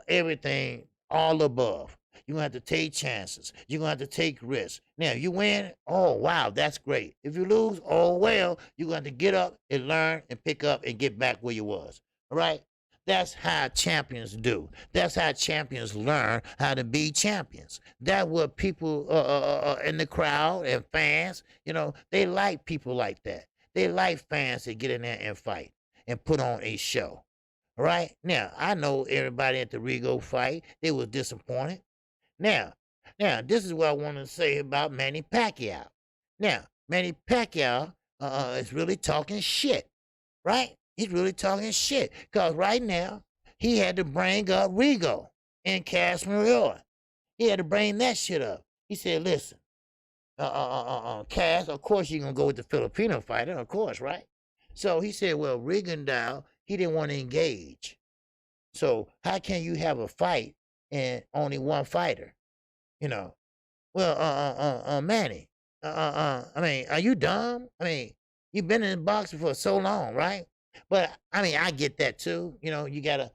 everything, all above. You're going to have to take chances. You're going to have to take risks. Now, you win, oh, wow, that's great. If you lose, oh, well, you're going to have to get up and learn and pick up and get back where you was. All right? That's how champions do. That's how champions learn how to be champions. That's what people in the crowd and fans, they like people like that. They like fans that get in there and fight and put on a show. All right. Now, I know everybody at the Rigo fight, they was disappointed. Now, this is what I want to say about Manny Pacquiao. Now, Manny Pacquiao is really talking shit, right? He's really talking shit. Because right now, he had to bring up Rigo and Cass Maria. He had to bring that shit up. He said, listen, Cass, of course you're going to go with the Filipino fighter, of course, right? So he said, well, Rigondeaux, he didn't want to engage. So how can you have a fight and only one fighter? You know, well, Manny, I mean, are you dumb? I mean, you've been in boxing for so long, right? But I mean, I get that too. You know, you gotta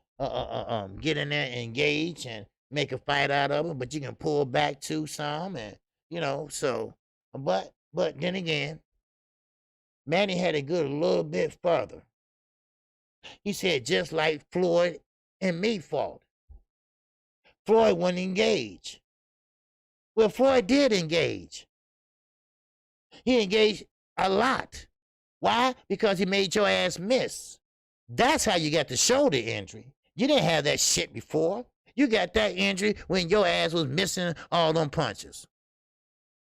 get in there, and engage, and make a fight out of it. But you can pull back too some, and you know, so. But then again, Manny had to go a little bit further. He said, just like Floyd and me fought. Floyd wouldn't engage. Well, Floyd did engage. He engaged a lot. Why? Because he made your ass miss. That's how you got the shoulder injury. You didn't have that shit before. You got that injury when your ass was missing all them punches.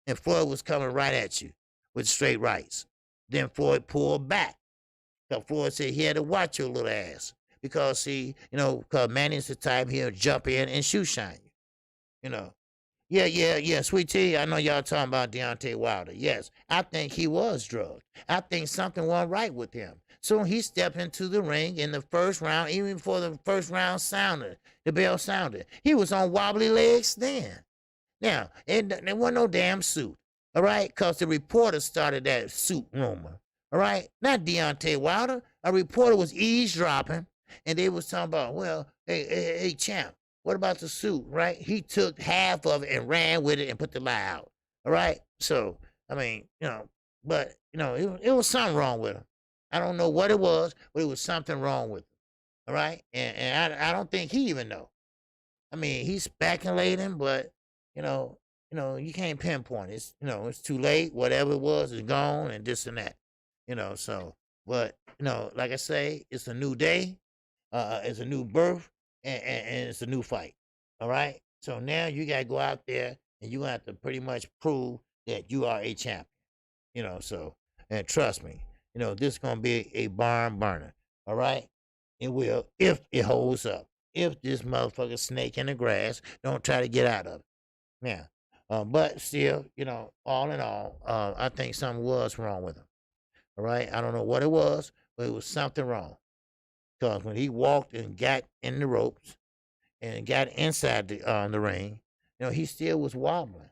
And Floyd was coming right at you with straight rights. Then Floyd pulled back. Because Floyd said he had to watch your little ass. Because, see, you know, because Manny's the type he'll jump in and shoe shine you. You know. Yeah, Sweet Tea, I know y'all talking about Deontay Wilder. Yes, I think he was drugged. I think something wasn't right with him. So he stepped into the ring in the first round, even before the first round sounded, the bell sounded. He was on wobbly legs then. Now, there wasn't no damn suit, all right? Because the reporter started that suit rumor, all right? Not Deontay Wilder. A reporter was eavesdropping, and they was talking about, well, hey, champ, what about the suit, right? He took half of it and ran with it and put the lie out, all right? So, I mean, you know, but, you know, it was something wrong with him. I don't know what it was, but it was something wrong with him, all right? And I don't think he even know. I mean, he's speculating, but, you know, you can't pinpoint. It's, you know, it's too late. Whatever it was is gone and this and that, you know, so, but, you know, like I say, it's a new day. It's a new birth. And it's a new fight. All right. So now you got to go out there and you have to pretty much prove that you are a champion. You know, so, and trust me, you know, this is going to be a barn burner. All right. It will, if it holds up. If this motherfucker snake in the grass don't try to get out of it. Yeah. But still, you know, all in all, I think something was wrong with him. All right. I don't know what it was, but it was something wrong. Because when he walked and got in the ropes and got inside the ring, you know, he still was wobbling.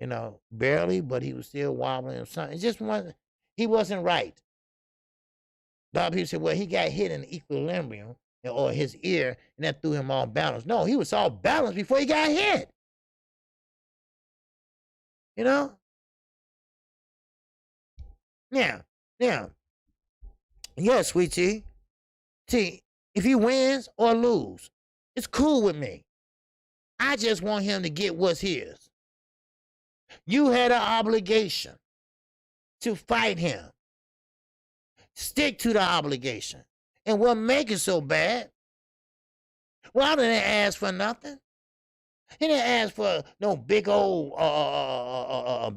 You know, barely, but he was still wobbling or something. It just wasn't, he wasn't right. A lot of people said, well, he got hit in equilibrium or his ear, and that threw him off balance. No, he was off balance before he got hit. You know? Now, yes, Sweet Tea. See, if he wins or lose, it's cool with me. I just want him to get what's his. You had an obligation to fight him. Stick to the obligation. And what make it so bad? Well, I didn't ask for nothing. He didn't ask for no big old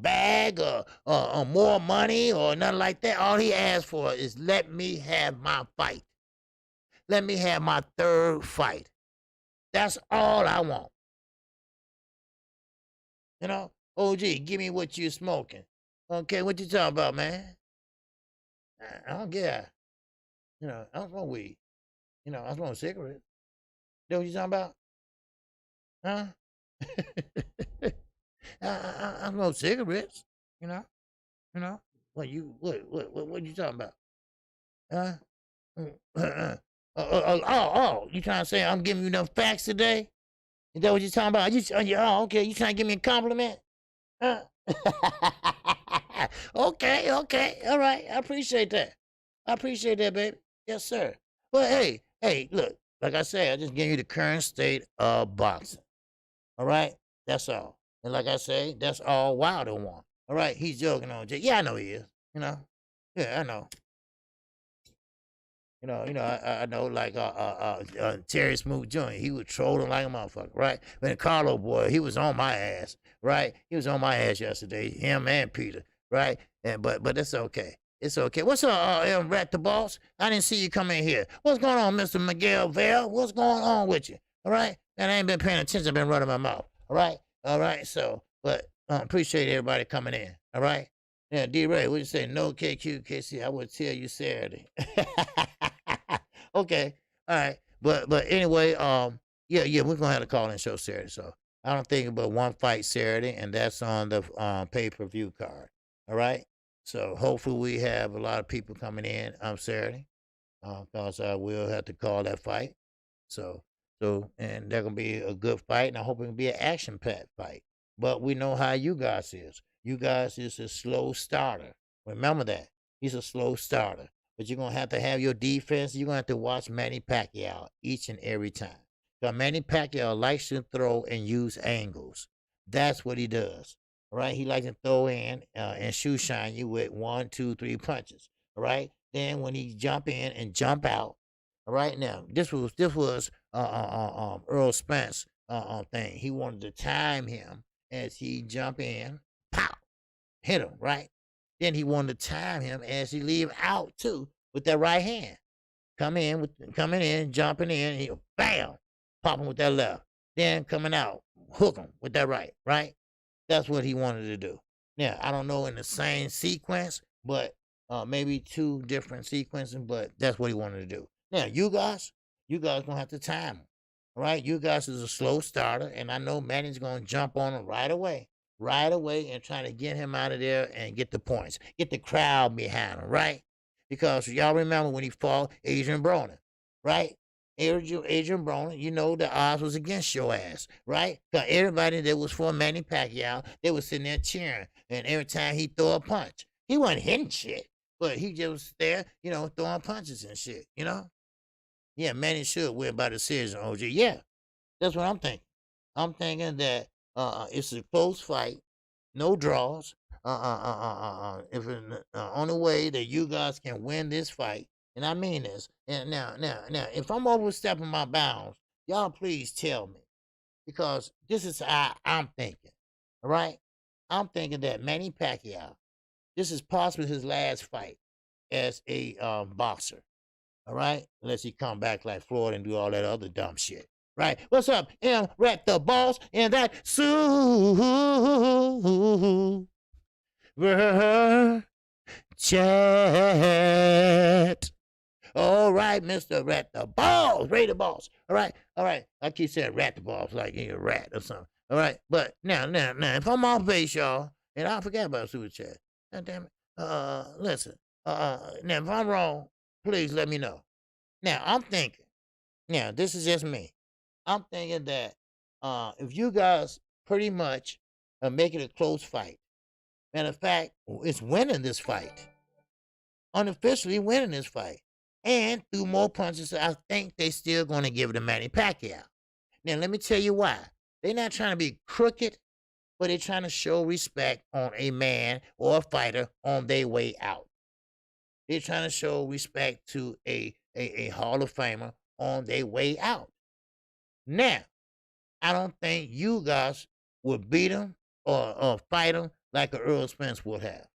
bag or more money or nothing like that. All he asked for is let me have my fight. Let me have my third fight. That's all I want. You know, OG, give me what you're smoking. Okay, what you talking about, man? I don't care. You know, I don't smoke weed. You know, I smoke cigarettes. That what you talking about? Huh? I smoke cigarettes. You know. What you talking about? Huh? You trying to say I'm giving you enough facts today? Is that what you talking about? Okay. You trying to give me a compliment? Huh? Okay. All right. I appreciate that. Baby. Yes, sir. But hey, look. Like I said, I just gave you the current state of boxing. All right? That's all. And like I say, that's all Wilder wants. All right? He's joking on Jay. Yeah, I know he is. You know? Yeah, I know. I know like Terry Smooth Jr. He was trolling like a motherfucker, right? But the Carlo boy, he was on my ass, right? He was on my ass yesterday, him and Peter, right? And but it's okay. It's okay. What's up, Rat the Boss? I didn't see you come in here. What's going on, Mr. Miguel Vale? What's going on with you? All right? And I ain't been paying attention. I've been running my mouth. All right? All right? So, but appreciate everybody coming in. All right? Yeah, D-Ray, what you say? No KQKC. I would tell you Saturday. Okay. All right. But anyway, yeah, we're gonna have a call-in show Saturday. So I don't think about one fight Saturday, and that's on the pay-per-view card. All right. So hopefully we have a lot of people coming in on Saturday. Because I will have to call that fight. So and they're gonna be a good fight, and I hope it can be an action-packed fight. But we know how you guys is. You guys is a slow starter. Remember that. He's a slow starter. But you're gonna have to have your defense. You're gonna have to watch Manny Pacquiao each and every time. Because Manny Pacquiao likes to throw and use angles. That's what he does. All right. He likes to throw in and shoe shine you with 1, 2, 3 punches. All right. Then when he jump in and jump out, all right. Now this was Earl Spence thing. He wanted to time him as he jump in, pow, hit him right. Then he wanted to time him as he leave out too with that right hand. Coming in, jumping in, he bam, pop him with that left. Then coming out, hook him with that right. That's what he wanted to do. Now I don't know in the same sequence, but maybe 2 different sequences, but that's what he wanted to do. Now, you guys gonna have to time him. All right, you guys is a slow starter, and I know Manny's gonna jump on him right away, and trying to get him out of there and get the points, get the crowd behind him, right? Because y'all remember when he fought Adrian Broner, right? Adrian Broner, you know the odds was against your ass, right? Because everybody that was for Manny Pacquiao, they was sitting there cheering, and every time he throw a punch, he wasn't hitting shit. But he just was there, throwing punches and shit, Yeah, Manny should win by decision, OG. Yeah, that's what I'm thinking. I'm thinking that it's a close fight, no draws. If the only way that you guys can win this fight, and I mean this, and now, if I'm overstepping my bounds, y'all please tell me, because this is how I'm thinking. All right, I'm thinking that Manny Pacquiao, this is possibly his last fight as a boxer. All right? Unless he come back like Floyd and do all that other dumb shit. Right? What's up? Rat the Boss and that chat. All right, Mr. Rat the Balls. Ray the Boss. All right. I keep saying Rat the Balls like you're a rat or something. All right. But now, if I'm off base, y'all, and I forgot about super chat. God damn it. Listen. Now, if I'm wrong, please let me know. Now, I'm thinking. Now, this is just me. I'm thinking that if you guys pretty much make it a close fight, matter of fact, it's winning this fight, unofficially winning this fight, and through more punches, I think they still going to give it to Manny Pacquiao. Now, let me tell you why. They're not trying to be crooked, but they're trying to show respect on a man or a fighter on their way out. They're trying to show respect to a Hall of Famer on their way out. Now, I don't think you guys would beat him or fight him like a Earl Spence would have.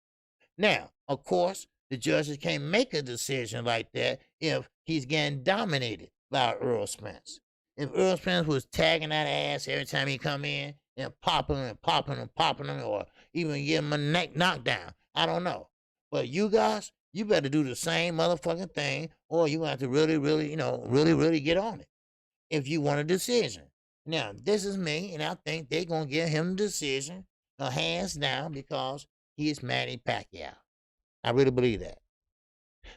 Now, of course, the judges can't make a decision like that if he's getting dominated by Earl Spence. If Earl Spence was tagging that ass every time he come in and popping him, or even give him a neck knockdown, I don't know. But you guys, you better do the same motherfucking thing, or you have to really, really get on it if you want a decision. Now, this is me, and I think they're going to give him the decision, hands down, because he is Manny Pacquiao. I really believe that.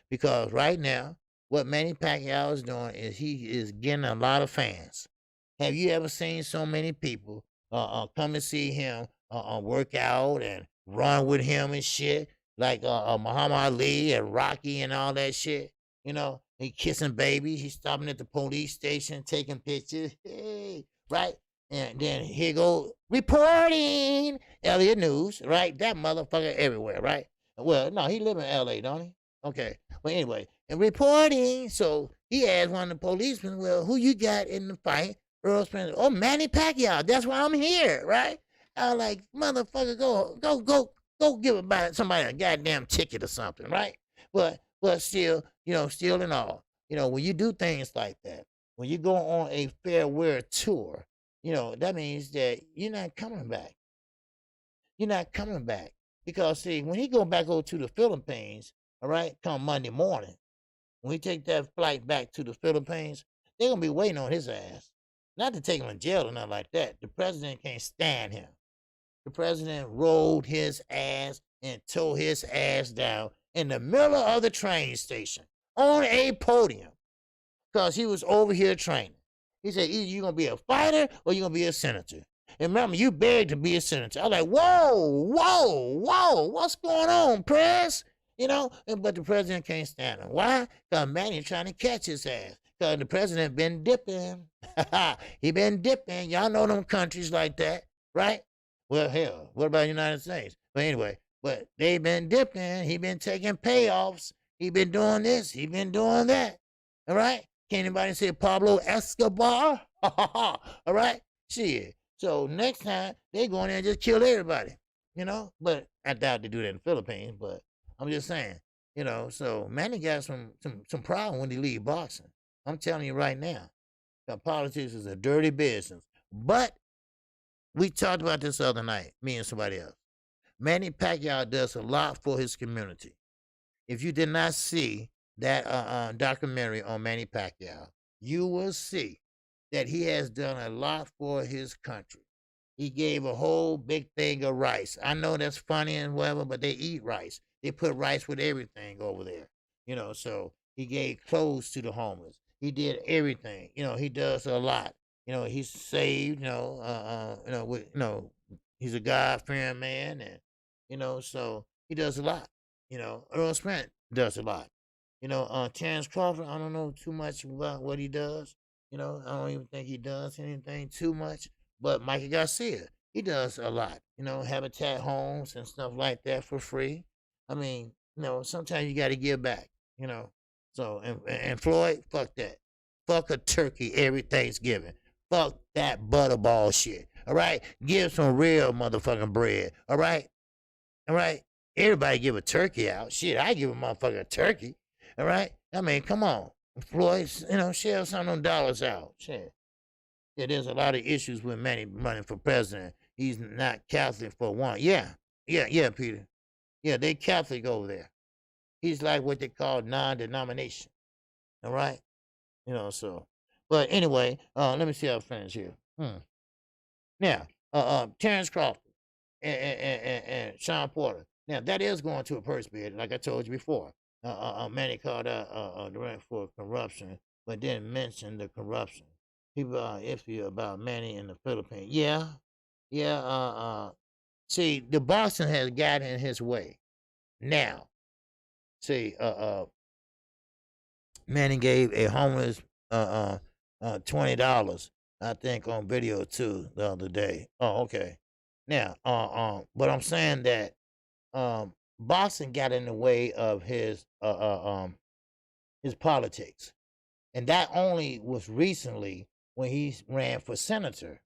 Because right now, what Manny Pacquiao is doing is he is getting a lot of fans. Have you ever seen so many people come and see him work out and run with him and shit? Like Muhammad Ali and Rocky and all that shit. He kissing babies. He's stopping at the police station, taking pictures. Hey, right? And then here go reporting Elliot News, right? That motherfucker everywhere, right? Well, no, he live in L.A., don't he? Okay. Well, anyway, and reporting. So he asked one of the policemen, well, who you got in the fight? Earl Spencer. Oh, Manny Pacquiao. That's why I'm here, right? I was like, motherfucker, go give somebody a goddamn ticket or something, right? But still, still and all, when you do things like that, when you go on a fair wear tour, that means that you're not coming back. You're not coming back. Because see, when he go back over to the Philippines, all right, come Monday morning, when he take that flight back to the Philippines, they're gonna be waiting on his ass. Not to take him in jail or nothing like that. The president can't stand him. The president rolled his ass and tore his ass down in the middle of the train station on a podium because he was over here training. He said, either you're going to be a fighter or you're going to be a senator. And remember, you begged to be a senator. I was like, whoa, what's going on, press? But the president can't stand him. Why? Because Manny trying to catch his ass. Because the president been dipping. He been dipping. Y'all know them countries like that, right? Well, hell, what about the United States? But anyway, they been dipping. He been taking payoffs. He been doing this. He been doing that. All right? Can anybody say Pablo Escobar? All right? Shit. So next time, they go in there and just kill everybody, But I doubt they do that in the Philippines, but I'm just saying, So Manny got some problem when he leave boxing. I'm telling you right now. Politics is a dirty business. But we talked about this the other night, me and somebody else. Manny Pacquiao does a lot for his community. If you did not see that documentary on Manny Pacquiao, you will see that he has done a lot for his country. He gave a whole big thing of rice. I know that's funny and whatever, but they eat rice. They put rice with everything over there. So he gave clothes to the homeless. He did everything. He does a lot. He's saved, he's a God-fearing man, and, so he does a lot. Earl Sprint does a lot. Terrence Crawford, I don't know too much about what he does. I don't even think he does anything too much. But Mikey Garcia, he does a lot. Habitat homes and stuff like that for free. I mean, sometimes you got to give back, So, and Floyd, fuck that. Fuck a turkey every Thanksgiving. Fuck that butterball shit. All right? Give some real motherfucking bread. All right? All right? Everybody give a turkey out. Shit, I give a motherfucker a turkey. All right? I mean, come on. Floyd, share some of them dollars out. Shit. Yeah, there's a lot of issues with Manny running for president. He's not Catholic for one. Yeah, Peter. Yeah, they Catholic over there. He's like what they call non-denomination. All right? So. But anyway, let me see our friends here. Now, Terrence Crawford and Sean Porter. Now, that is going to a purse bid, like I told you before. Manny called out direct for corruption, but didn't mention the corruption. People are iffy about Manny in the Philippines. Yeah. See, the boxing has gotten in his way. Now, see, Manny gave a homeless $20, I think, on video too the other day. Oh, okay. Now, but I'm saying that boxing got in the way of his politics, and that only was recently when he ran for senator.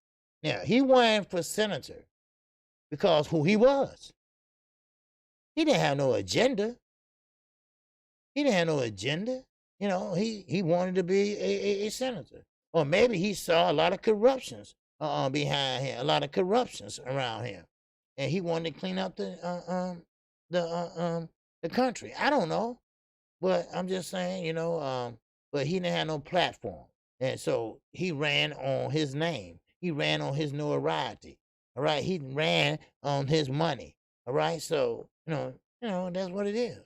Now, he ran for senator because who he was. He didn't have no agenda. He wanted to be a senator. Or maybe he saw a lot of corruptions behind him, a lot of corruptions around him, and he wanted to clean up the country. I don't know, but I'm just saying, but he didn't have no platform, and so he ran on his name. He ran on his notoriety. All right, he ran on his money. All right, so that's what it is.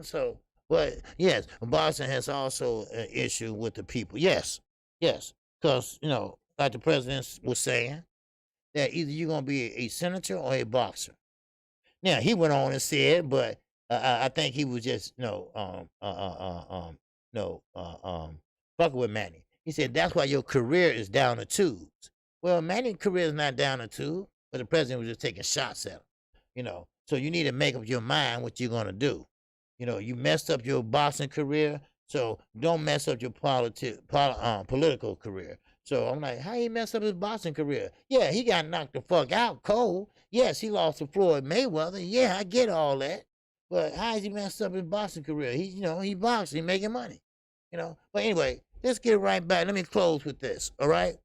So. But yes, boxing has also an issue with the people. Yes, because like the president was saying, that either you're gonna be a senator or a boxer. Now he went on and said, but I think he was just fucking with Manny. He said that's why your career is down the tubes. Well, Manny's career is not down the tube, but the president was just taking shots at him. So you need to make up your mind what you're gonna do. You know, you messed up your boxing career, so don't mess up your political career. So I'm like, how he messed up his boxing career? Yeah, he got knocked the fuck out cold. Yes, he lost to Floyd Mayweather. Yeah, I get all that. But how has he messed up his boxing career? He, you know, he boxing, he making money. You know. But anyway, let's get right back. Let me close with this. All right.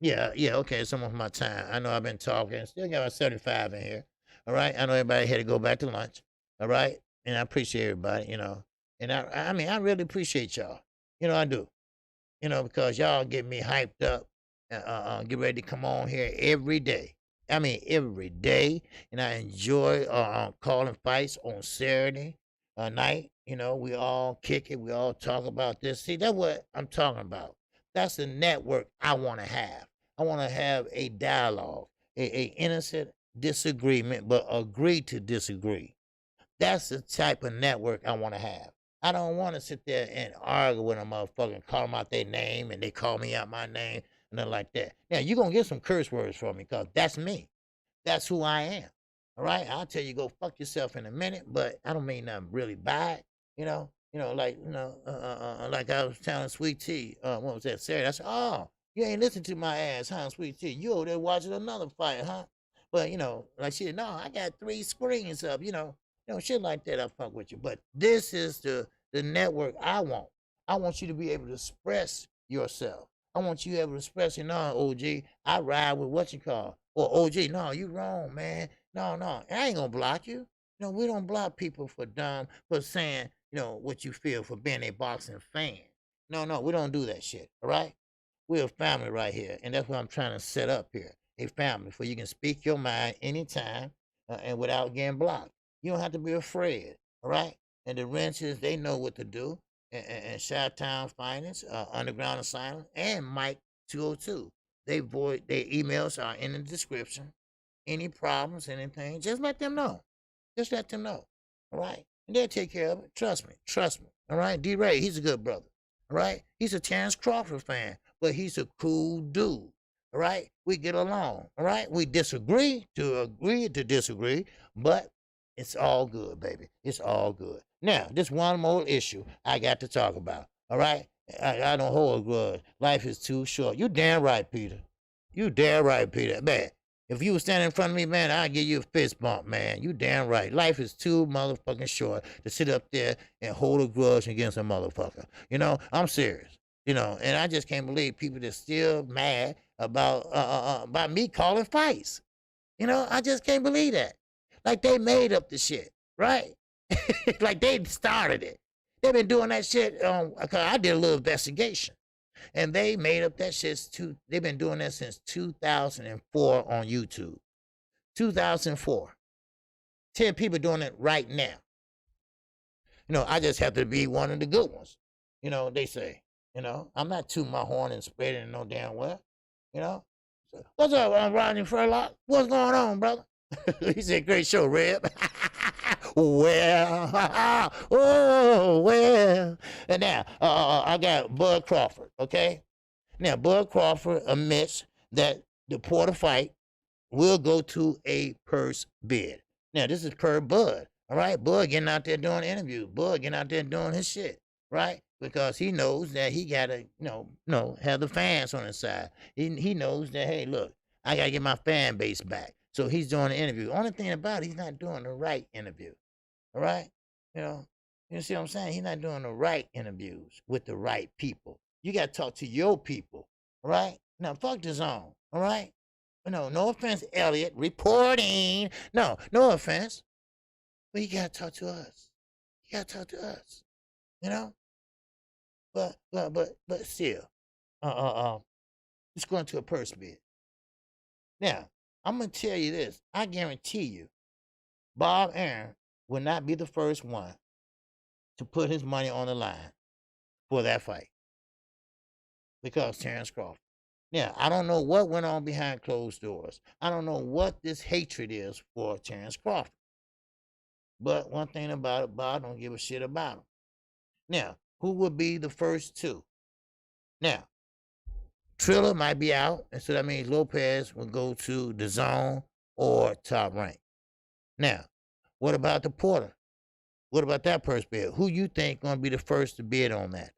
Yeah. Okay. Some of my time. I know I've been talking. Still got about 75 in here. All right. I know everybody had to go back to lunch. All right. And I appreciate everybody. You know. And I mean, I really appreciate y'all. You know, I do. You know, because y'all get me hyped up. Get ready to come on here every day. I mean, every day. And I enjoy calling fights on Saturday night. You know, we all kick it. We all talk about this. See, that's what I'm talking about. That's the network I want to have. I want to have a dialogue, a innocent disagreement, but agree to disagree. That's the type of network I want to have. I don't want to sit there and argue with a motherfucker and call them out their name and they call me out my name and nothing like that. Now, you're going to get some curse words from me because that's me. That's who I am. All right? I'll tell you go fuck yourself in a minute, but I don't mean nothing really bad. Like I was telling Sweet Tea, what was that, Sarah? I said, oh, you ain't listening to my ass, huh, Sweet Tea? You over there watching another fight, huh? But, like she said, no, I got 3 screens up, shit like that, I fuck with you. But this is the network I want. I want you to be able to express yourself. I want you able to express it. No, OG, I ride with what you call. Or OG, no, you wrong, man. No. I ain't gonna block you. No, we don't block people for saying, what you feel for being a boxing fan. No, we don't do that shit. All right? We're a family right here. And that's what I'm trying to set up here. A family where you can speak your mind anytime and without getting blocked. You don't have to be afraid. All right? And the wrenches, they know what to do. And Chi-Town Finance, Underground Asylum, and Mike 202. Their emails are in the description. Any problems, anything, just let them know. Just let them know. All right? And they'll take care of it. Trust me. All right? D-Ray, he's a good brother. All right? He's a Terrence Crawford fan, but he's a cool dude. All right? We get along. All right? We disagree to agree to disagree, but it's all good, baby. It's all good. Now, this one more issue I got to talk about. All right? I don't hold a grudge. Life is too short. You damn right, Peter. You damn right, Peter. Man, if you were standing in front of me, man, I'd give you a fist bump, man. You damn right. Life is too motherfucking short to sit up there and hold a grudge against a motherfucker. I'm serious. And I just can't believe people that still mad about me calling fights. I just can't believe that. Like they made up the shit, right? Like they started it. They've been doing that shit. I did a little investigation, and they made up that shit. They've been doing that since 2004 on YouTube. 2004. 10 people doing it right now. I just have to be one of the good ones. They say. I'm not tooting my horn and spreading it no damn well. So, what's up, Rodney Furlock? What's going on, brother? He said, great show, Reb. Well, oh, well. And now, I got Bud Crawford, okay? Now, Bud Crawford admits that the Porter fight will go to a purse bid. Now, this is per Bud, all right? Bud getting out there doing interviews. Bud getting out there doing his shit, right? Because he knows that he got to, have the fans on his side. He knows that, hey, look, I got to get my fan base back. So he's doing an interview. Only thing about it, he's not doing the right interview. All right? You see what I'm saying? He's not doing the right interviews with the right people. You got to talk to your people. All right? Now, fuck the zone. All right? No offense, Elliot. Reporting. No offense. But you got to talk to us. You got to talk to us. But still, it's going to a purse bid. Now, I'm going to tell you this. I guarantee you, Bob Aaron will not be the first one to put his money on the line for that fight. Because Terrence Crawford. Now, I don't know what went on behind closed doors. I don't know what this hatred is for Terrence Crawford. But one thing about it, Bob don't give a shit about him. Now, who would be the first two? Now, Triller might be out, and so that means Lopez will go to the zone or Top Rank. Now, what about the Porter? What about that first bid? Who you think gonna be the first to bid on that?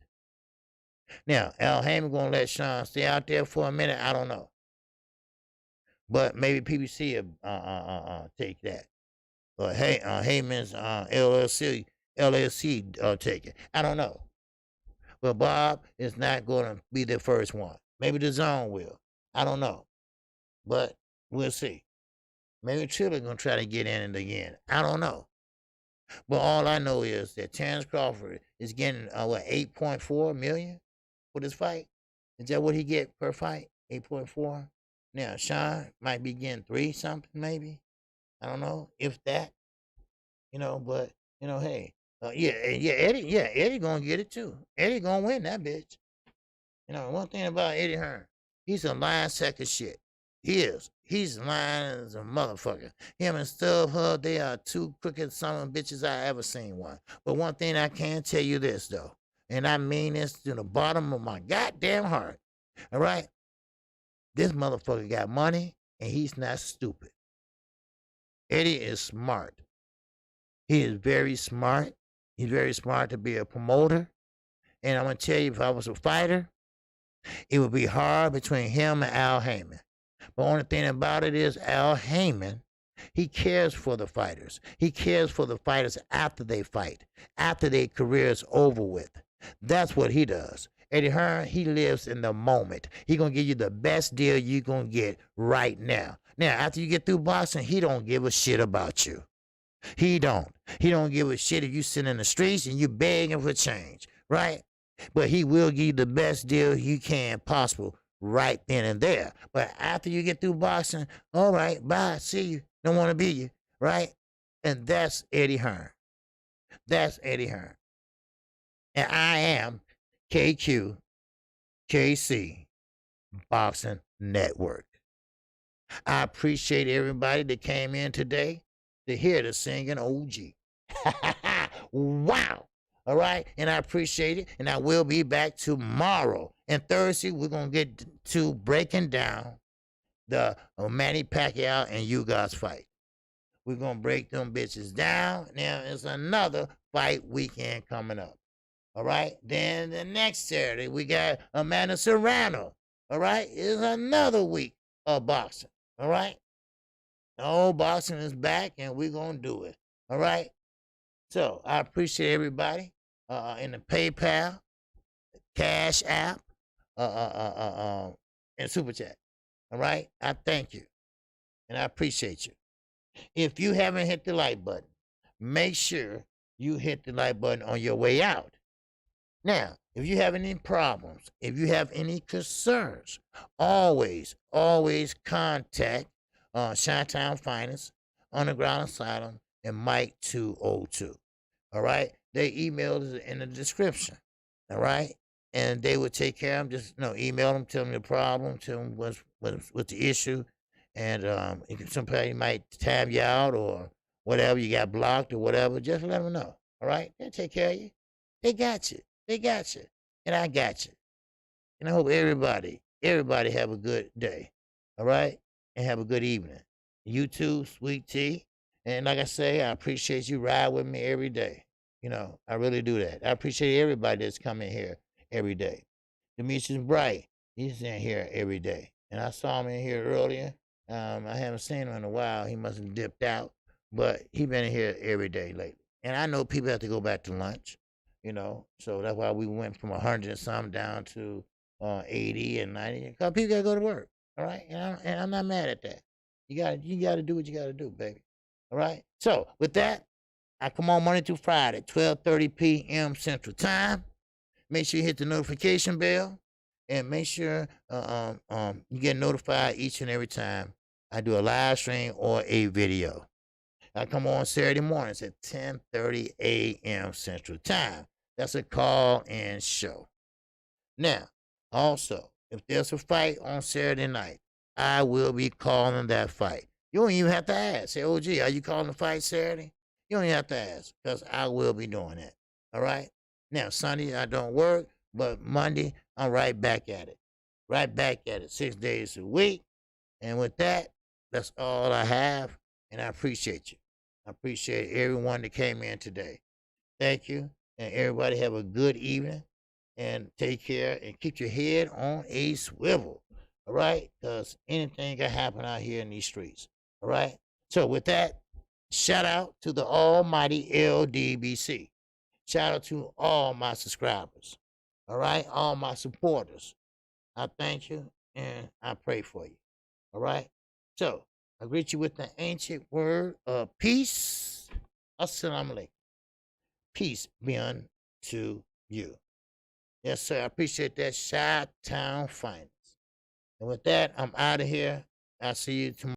Now, Al Heyman gonna let Sean stay out there for a minute? I don't know, but maybe PBC will take that. Or hey, Heyman's LLC take it. I don't know, but Bob is not gonna be the first one. Maybe the Zone will. I don't know, but we'll see. Maybe Triple gonna try to get in it again. I don't know. But all I know is that Terrence Crawford is getting 8.4 million for this fight. Is that what he get per fight? 8.4. Now Sean might be getting 3 something maybe. I don't know if that. But hey, Eddie gonna get it too. Eddie gonna win that bitch. One thing about Eddie Hearn, he's a lying sack of shit. He is. He's lying as a motherfucker. Him and StubHub, they are 2 crooked son of bitches I ever seen one. But one thing I can tell you this, though, and I mean this to the bottom of my goddamn heart, all right? This motherfucker got money, and he's not stupid. Eddie is smart. He is very smart. He's very smart to be a promoter. And I'm going to tell you, if I was a fighter, it would be hard between him and Al Heyman. But only thing about it is Al Heyman, he cares for the fighters. He cares for the fighters after they fight, after their career is over with. That's what he does. Eddie Hearn, he lives in the moment. He going to give you the best deal you going to get right now. Now, after you get through boxing, he don't give a shit about you. He don't. He don't give a shit if you sit in the streets and you begging for change, right? But he will give you the best deal you can possible right then and there. But after you get through boxing, all right, bye, see you. Don't want to be you, right? And that's Eddie Hearn. That's Eddie Hearn. And I am KQKC Boxing Network. I appreciate everybody that came in today to hear the singing OG. Wow. All right. And I appreciate it. And I will be back tomorrow. And Thursday, we're going to get to breaking down the Manny Pacquiao and you guys fight. We're going to break them bitches down. Now, it's another fight weekend coming up. All right. Then the next Saturday, we got Amanda Serrano. All right. It's another week of boxing. All right. Oh, boxing is back, and we're going to do it. All right? So, I appreciate everybody in the PayPal, Cash App, and Super Chat. All right? I thank you, and I appreciate you. If you haven't hit the like button, make sure you hit the like button on your way out. Now, if you have any problems, if you have any concerns, always contact Chi-Town Finance, Underground Asylum, and Mike 202. All right? Their email is in the description. All right? And they will take care of them. Just email them, tell them the problem, tell them what's the issue. And somebody might tab you out or whatever, you got blocked or whatever. Just let them know. All right? They'll take care of you. They got you. They got you. And I got you. And I hope everybody have a good day. All right? And have a good evening. You too, Sweet Tea. And like I say, I appreciate you ride with me every day. I really do that. I appreciate everybody that's coming here every day. Demetrius Bright, he's in here every day. And I saw him in here earlier. I haven't seen him in a while. He must have dipped out. But he been in here every day lately. And I know people have to go back to lunch, So that's why we went from 100 and some down to 80 and 90. Because people got to go to work. All right, and I'm not mad at that. You gotta do what you gotta do, baby. All right. So with that, I come on Monday through Friday, 12:30 p.m. Central Time. Make sure you hit the notification bell, and make sure you get notified each and every time I do a live stream or a video. I come on Saturday mornings at 10:30 a.m. Central Time. That's a call-in show. Now, also, if there's a fight on Saturday night, I will be calling that fight. You don't even have to ask. Say, OG, are you calling the fight Saturday? You don't even have to ask, because I will be doing that. All right? Now, Sunday, I don't work, but Monday, I'm right back at it. Right back at it, 6 days a week. And with that, that's all I have, and I appreciate you. I appreciate everyone that came in today. Thank you. And everybody have a good evening. And take care and keep your head on a swivel. All right? Because anything can happen out here in these streets. All right? So with that, shout out to the almighty LDBC. Shout out to all my subscribers. All right? All my supporters. I thank you and I pray for you. All right? So I greet you with the ancient word of peace. Assalamu alaikum. Peace be unto you. Yes, sir. I appreciate that. Chi-Town Finest. And with that, I'm out of here. I'll see you tomorrow.